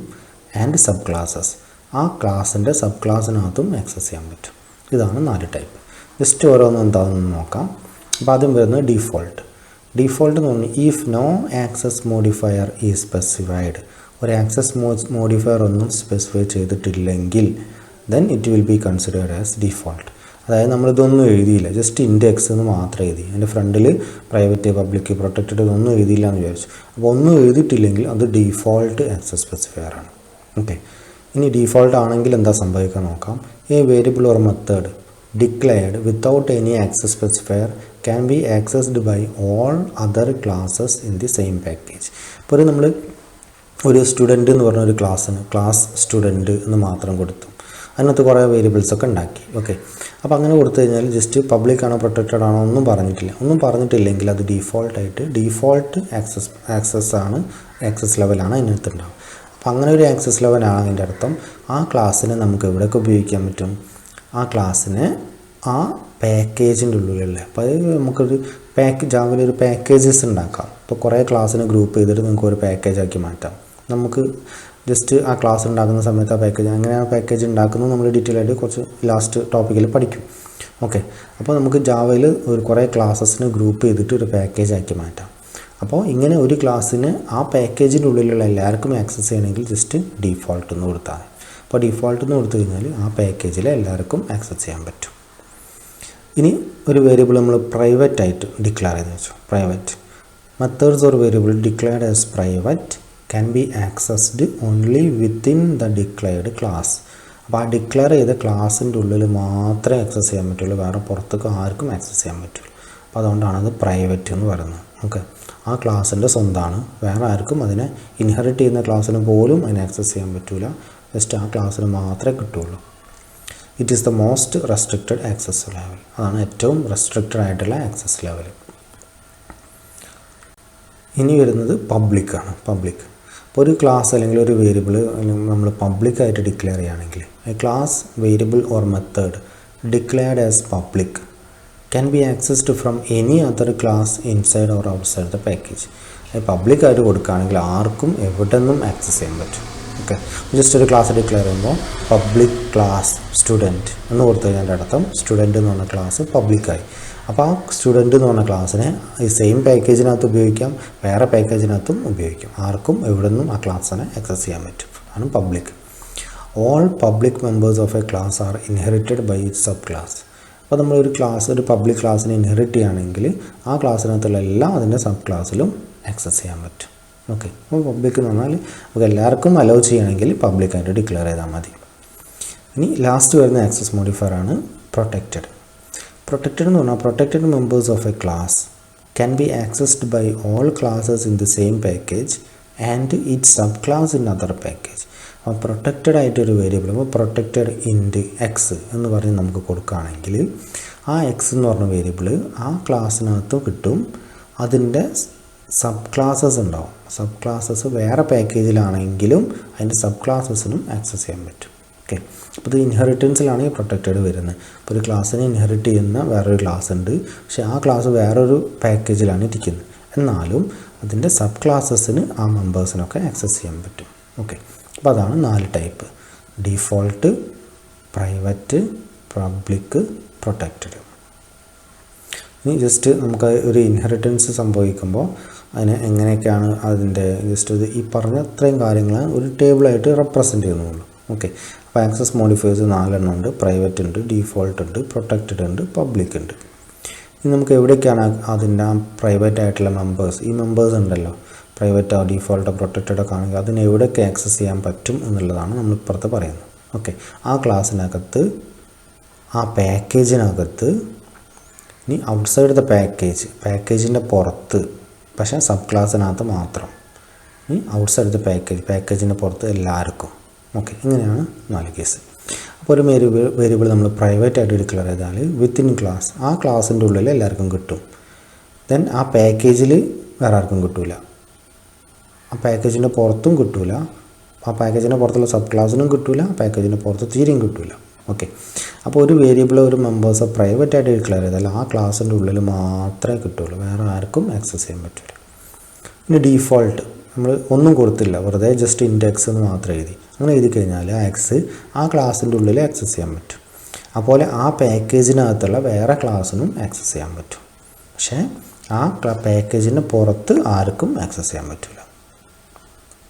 ആൻഡ് സബ് ക്ലാസ്സസ്, ആ ക്ലാസ്സിൻ്റെ സബ് ക്ലാസ്സിനകത്തും ആക്സസ് ചെയ്യാൻ പറ്റും. ഇതാണ് 4 ടൈപ്പ്. ജസ്റ്റ് ഓരോന്നും എന്താണെന്ന് നോക്കാം. അപ്പോൾ ആദ്യം വരുന്നത് ഡീഫോൾട്ട്. ഡീഫോൾട്ട് എന്ന് പറഞ്ഞാൽ ഇഫ് നോ ആക്സസ് മോഡിഫയർ ഈ സ്പെസിഫൈഡ്, ഒരു ആക്സസ് മോഡിഫയർ ഒന്നും സ്പെസിഫൈ ചെയ്തിട്ടില്ലെങ്കിൽ then it will be considered as default. അതായത് നമ്മളിതൊന്നും എഴുതിയില്ല, ജസ്റ്റ് ഇൻഡെക്സ് എന്ന് മാത്രം എഴുതി, അതിൻ്റെ ഫ്രണ്ടിൽ പ്രൈവറ്റ്, പബ്ലിക്, പ്രൊട്ടക്റ്റഡ് ഇതൊന്നും എഴുതിയില്ല എന്ന് വിചാരിച്ചു. അപ്പോൾ ഒന്നും എഴുതിയിട്ടില്ലെങ്കിൽ അത് ഡീഫോൾട്ട് ആക്സസ് സ്പെസിഫയർ ആണ്. ഓക്കെ, ഇനി ഡീഫോൾട്ട് ആണെങ്കിൽ എന്താ സംഭവിക്കാൻ നോക്കാം. A variable or method declared without any access specifier can be accessed by all other classes in the same package. ഇപ്പോൾ നമ്മൾ ഒരു സ്റ്റുഡൻറ്റ് എന്ന് പറഞ്ഞ ഒരു ക്ലാസ് സ്റ്റുഡൻറ്റ് എന്ന് മാത്രം കൊടുത്തു. അതിനകത്ത് കുറേ വേരിയബിൾസൊക്കെ ഉണ്ടാക്കി. ഓക്കെ, അപ്പോൾ അങ്ങനെ കൊടുത്തു കഴിഞ്ഞാൽ ജസ്റ്റ് പബ്ലിക് ആണോ പ്രൊട്ടക്റ്റഡ് ആണോ ഒന്നും പറഞ്ഞിട്ടില്ലെങ്കിൽ അത് ഡീഫോൾട്ട് ആക്സസ് ലെവലാണ് അതിനകത്ത് ഉണ്ടാവും. അപ്പോൾ അങ്ങനെ ഒരു ആക്സസ് ലെവലാണ് അതിൻ്റെ അർത്ഥം ആ ക്ലാസ്സിനെ നമുക്ക് എവിടെയൊക്കെ ഉപയോഗിക്കാൻ പറ്റും, ആ ക്ലാസ്സിനെ ആ പാക്കേജിൻ്റെ ഉള്ളിലുള്ള, അപ്പോൾ അത് നമുക്കൊരു ജാവയിൽ ഒരു പാക്കേജസ് ഉണ്ടാക്കാം. ഇപ്പോൾ കുറേ ക്ലാസ്സിനെ ഗ്രൂപ്പ് ചെയ്തിട്ട് നമുക്ക് ഒരു പാക്കേജാക്കി മാറ്റാം. നമുക്ക് ജസ്റ്റ് ആ ക്ലാസ് ഉണ്ടാക്കുന്ന സമയത്ത് ആ പാക്കേജ് അങ്ങനെ ആ പാക്കേജ് ഉണ്ടാക്കുന്നത് നമ്മൾ ഡീറ്റെയിൽ ആയിട്ട് കുറച്ച് ലാസ്റ്റ് ടോപ്പിക്കിൽ പഠിക്കും. ഓക്കെ, അപ്പോൾ നമുക്ക് ജാവയിൽ ഒരു കുറേ ക്ലാസ്സസിനെ ഗ്രൂപ്പ് ചെയ്തിട്ട് ഒരു പാക്കേജാക്കി മാറ്റാം. അപ്പോൾ ഇങ്ങനെ ഒരു ക്ലാസ്സിന് ആ പാക്കേജിൻ്റെ ഉള്ളിലുള്ള എല്ലാവർക്കും ആക്സസ് ചെയ്യണമെങ്കിൽ ജസ്റ്റ് ഡീഫോൾട്ട് എന്ന് കൊടുത്താൽ മതി. അപ്പോൾ ഡീഫോൾട്ട് എന്ന് കൊടുത്തു കഴിഞ്ഞാൽ ആ പാക്കേജിൽ എല്ലാവർക്കും ആക്സസ് ചെയ്യാൻ പറ്റും. ഇനി ഒരു വേരിയബിൾ നമ്മൾ പ്രൈവറ്റ് ആയിട്ട് ഡിക്ലെയർ ചെയ്ത് വെച്ചു. Private methods or variable declared as private can be accessed only within the declared class. അപ്പോൾ ആ ഡിക്ലെയർ ചെയ്ത ക്ലാസ്സിൻ്റെ ഉള്ളിൽ മാത്രമേ ആക്സസ് ചെയ്യാൻ പറ്റുള്ളൂ, വേറെ പുറത്തേക്ക് ആർക്കും ആക്സസ് ചെയ്യാൻ പറ്റുള്ളൂ. അപ്പോൾ അതുകൊണ്ടാണത് പ്രൈവറ്റ് എന്ന് പറയുന്നത്. ഓക്കെ, ആ ക്ലാസ്സിൻ്റെ സ്വന്തമാണ്, വേറെ ആർക്കും അതിനെ ഇൻഹെറിറ്റ് ചെയ്യുന്ന ക്ലാസ്സിന് പോലും അതിനെ ആക്സസ് ചെയ്യാൻ പറ്റില്ല, ജസ്റ്റ് ആ ക്ലാസ്സിന് മാത്രമേ കിട്ടുള്ളൂ. It is the most restricted access level. അതാണ് ഏറ്റവും റെസ്ട്രിക്റ്റഡ് ആയിട്ടുള്ള ആക്സസ് ലെവൽ. ഇനി വരുന്നത് പബ്ലിക്കാണ്. പബ്ലിക് ഇപ്പോൾ ഒരു ക്ലാസ് അല്ലെങ്കിൽ ഒരു വേരിയബിൾ നമ്മൾ പബ്ലിക്കായിട്ട് ഡിക്ലെയർ ചെയ്യുകയാണെങ്കിൽ A class variable or method declared as public can be accessed from any other class inside or outside the package. പബ്ലിക്കായിട്ട് കൊടുക്കുകയാണെങ്കിൽ ആർക്കും എവിടെ നിന്നും ആക്സസ് ചെയ്യാൻ പറ്റും. ഓക്കെ, ജസ്റ്റ് ഒരു ക്ലാസ് ഡിക്ലെയർ ചെയ്യുമ്പോൾ പബ്ലിക് ക്ലാസ് സ്റ്റുഡൻറ്റ് എന്ന് കൊടുത്തു കഴിഞ്ഞാൽ അർത്ഥം സ്റ്റുഡൻറ്റ് എന്ന് പറഞ്ഞ ക്ലാസ് പബ്ലിക്കായി. അപ്പോൾ ആ സ്റ്റുഡൻറ്റ് എന്ന് പറഞ്ഞ ക്ലാസ്സിനെ ഈ സെയിം പാക്കേജിനകത്ത് ഉപയോഗിക്കാം, വേറെ പാക്കേജിനകത്തും ഉപയോഗിക്കാം, ആർക്കും എവിടെ നിന്നും ആ ക്ലാസ്സിനെ ആക്സസ് ചെയ്യാൻ പറ്റും. ആണ് public. All public members of a class are inherited by it sub class. അപ്പോൾ നമ്മളൊരു ഒരു പബ്ലിക് ക്ലാസ്സിനെ ഇൻഹെറിറ്റ് ചെയ്യുകയാണെങ്കിൽ ആ ക്ലാസ്സിനകത്തുള്ള എല്ലാം അതിൻ്റെ സബ് ക്ലാസ്സിലും ആക്സസ് ചെയ്യാൻ പറ്റും. ഓക്കെ, അപ്പോൾ പബ്ലിക് എന്ന് പറഞ്ഞാൽ നമുക്ക് എല്ലാവർക്കും അലോ ചെയ്യണമെങ്കിൽ പബ്ലിക്കായിട്ട് ഡിക്ലെയർ ചെയ്താൽ മതി. ഇനി ലാസ്റ്റ് വരുന്ന ആക്സസ് മോഡിഫയർ ആണ് പ്രൊട്ടക്റ്റഡ്. പ്രൊട്ടക്റ്റഡ് എന്ന് പറഞ്ഞാൽ protected members of a class can be accessed by all classes in the same package and it sub class in other package. അപ്പോൾ പ്രൊട്ടക്റ്റഡ് ആയിട്ടൊരു വേരിയബിൾ, അപ്പോൾ പ്രൊട്ടക്റ്റഡ് ഇൻറ്റ് എക്സ് എന്ന് പറഞ്ഞ് നമുക്ക് കൊടുക്കുകയാണെങ്കിൽ ആ എക്സ് എന്ന് പറഞ്ഞ വേരിയബിൾ ആ ക്ലാസ്സിനകത്ത് കിട്ടും, അതിൻ്റെ സബ് ക്ലാസ്സസ് ഉണ്ടാവും. സബ് ക്ലാസ്സസ് വേറെ പാക്കേജിലാണെങ്കിലും അതിൻ്റെ സബ് ക്ലാസ്സസിനും ആക്സസ് ചെയ്യാൻ പറ്റും. ഓക്കെ, അപ്പോൾ ഇത് ഇൻഹെറിറ്റൻസിലാണ് ഈ പ്രൊട്ടക്റ്റഡ് വരുന്നത്. ഇപ്പോൾ ഒരു ക്ലാസ്സിനെ ഇൻഹെറിറ്റ് ചെയ്യുന്ന വേറൊരു ക്ലാസ് ഉണ്ട്, പക്ഷേ ആ ക്ലാസ് വേറൊരു പാക്കേജിലാണ് ഇരിക്കുന്നത്, എന്നാലും അതിൻ്റെ സബ് ക്ലാസ്സസിന് ആ മെമ്പേഴ്സിനൊക്കെ ആക്സസ് ചെയ്യാൻ പറ്റും. ഓക്കെ, അപ്പോൾ അതാണ് 4 type: default, private, public, protected. ഇനി ജസ്റ്റ് നമുക്ക് ഒരു ഇൻഹെറിറ്റൻസ് സംഭവിക്കുമ്പോൾ അതിന് എങ്ങനെയൊക്കെയാണ് അതിൻ്റെ ജസ്റ്റ് ഈ പറഞ്ഞ അത്രയും കാര്യങ്ങൾ ഒരു ടേബിളായിട്ട് റെപ്രസെൻറ്റ് ചെയ്യുന്നുള്ളൂ. ഓക്കെ, അപ്പോൾ ആക്സസ് മോഡിഫയേഴ്സ് 4 ഉണ്ട്. പ്രൈവറ്റ് ഉണ്ട്, ഡീഫോൾട്ട് ഉണ്ട്, പ്രൊട്ടക്റ്റഡ് ഉണ്ട്, പബ്ലിക് ഉണ്ട്. ഇനി നമുക്ക് എവിടേക്കാണ് അതിൻ്റെ ആ പ്രൈവറ്റ് ആയിട്ടുള്ള മെമ്പേഴ്സ്, ഈ മെമ്പേഴ്സ് ഉണ്ടല്ലോ, പ്രൈവറ്റോ ഡീഫോൾട്ടോ പ്രൊട്ടക്റ്റഡോ ഒക്കെ ആണെങ്കിൽ അതിന് എവിടെയൊക്കെ ആക്സസ് ചെയ്യാൻ പറ്റും എന്നുള്ളതാണ് നമ്മൾ ഇപ്പുറത്ത് പറയുന്നത്. ഓക്കെ, ആ ക്ലാസ്സിനകത്ത്, ആ പാക്കേജിനകത്ത്, ഇനി ഔട്ട്സൈഡ് ദ പാക്കേജിൻ്റെ പുറത്ത്, പക്ഷേ സബ് ക്ലാസ്സിനകത്ത് മാത്രം. ഇനി ഔട്ട്സൈഡ് ദ പാക്കേജിൻ്റെ പുറത്ത് എല്ലാവർക്കും. ഓക്കെ, ഇങ്ങനെയാണ് 4 കേസ്. അപ്പോൾ ഒരു വേരിയബിൾ നമ്മൾ പ്രൈവറ്റ് ആയിട്ട് ഡിക്ലെയർ ചെയ്താൽ വിത്തിൻ ക്ലാസ്, ആ ക്ലാസ്സിൻ്റെ ഉള്ളിൽ എല്ലാവർക്കും കിട്ടും. ദെൻ ആ പാക്കേജിൽ വേറെ ആർക്കും കിട്ടില്ല, ആ പാക്കേജിൻ്റെ പുറത്തും കിട്ടില്ല, ആ പാക്കേജിൻ്റെ പുറത്തുള്ള സബ് ക്ലാസ്സിനും കിട്ടില്ല, പാക്കേജിൻ്റെ പുറത്ത് തീരെയും കിട്ടില്ല. ഓക്കെ, അപ്പോൾ ഒരു വേരിയബിൾ ഒരു മെമ്പേഴ്സ് പ്രൈവറ്റ് ആയിട്ട് ഡിക്ലെയർ ചെയ്താൽ ആ ക്ലാസ്സിൻ്റെ ഉള്ളിൽ മാത്രമേ കിട്ടുള്ളൂ, വേറെ ആർക്കും ആക്സസ് ചെയ്യാൻ പറ്റില്ല. ഇനി ഡീഫോൾട്ട് നമ്മൾ ഒന്നും കൊടുത്തില്ല, വെറുതെ ജസ്റ്റ് ഇൻഡെക്സ് എന്ന് മാത്രം എഴുതി. അങ്ങനെ എഴുതി കഴിഞ്ഞാൽ ആ എക്സ് ആ ക്ലാസ്സിൻ്റെ ഉള്ളിൽ ആക്സസ് ചെയ്യാൻ പറ്റും. അതുപോലെ ആ പാക്കേജിനകത്തുള്ള വേറെ ക്ലാസ്സിനും ആക്സസ് ചെയ്യാൻ പറ്റും, പക്ഷേ ആ പാക്കേജിന് പുറത്ത് ആർക്കും ആക്സസ് ചെയ്യാൻ പറ്റില്ല.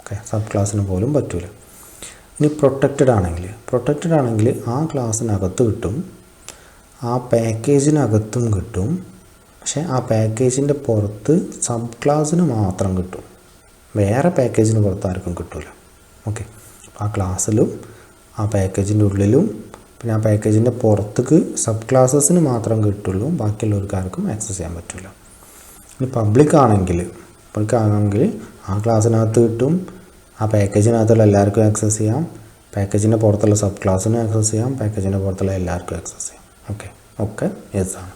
ഓക്കെ, സബ് ക്ലാസ്സിന് പോലും പറ്റില്ല. ഇനി പ്രൊട്ടക്റ്റഡ് ആണെങ്കിൽ ആ ക്ലാസ്സിനകത്ത് കിട്ടും, ആ പാക്കേജിനകത്തും കിട്ടും, പക്ഷേ ആ പാക്കേജിൻ്റെ പുറത്ത് സബ് ക്ലാസ്സിന് മാത്രം കിട്ടും, വേറെ പാക്കേജിന് പുറത്ത് ആർക്കും കിട്ടില്ല. ഓക്കെ, ആ ക്ലാസ്സിലും ആ പാക്കേജിൻ്റെ ഉള്ളിലും പിന്നെ ആ പാക്കേജിൻ്റെ പുറത്തേക്ക് സബ് ക്ലാസ്സസിന് മാത്രം കിട്ടുള്ളൂ, ബാക്കിയുള്ളവർക്ക് ആർക്കും ആക്സസ് ചെയ്യാൻ പറ്റില്ല. ഇനി പബ്ലിക് ആണെങ്കിൽ ആ ക്ലാസ്സിനകത്ത് കിട്ടും, ആ പാക്കേജിനകത്തുള്ള എല്ലാവർക്കും ആക്സസ് ചെയ്യാം, പാക്കേജിൻ്റെ പുറത്തുള്ള സബ് ക്ലാസ്സിന് ആക്സസ് ചെയ്യാം, പാക്കേജിൻ്റെ പുറത്തുള്ള എല്ലാവർക്കും ആക്സസ് ചെയ്യാം. ഒക്കെ യെസ് ആണ്.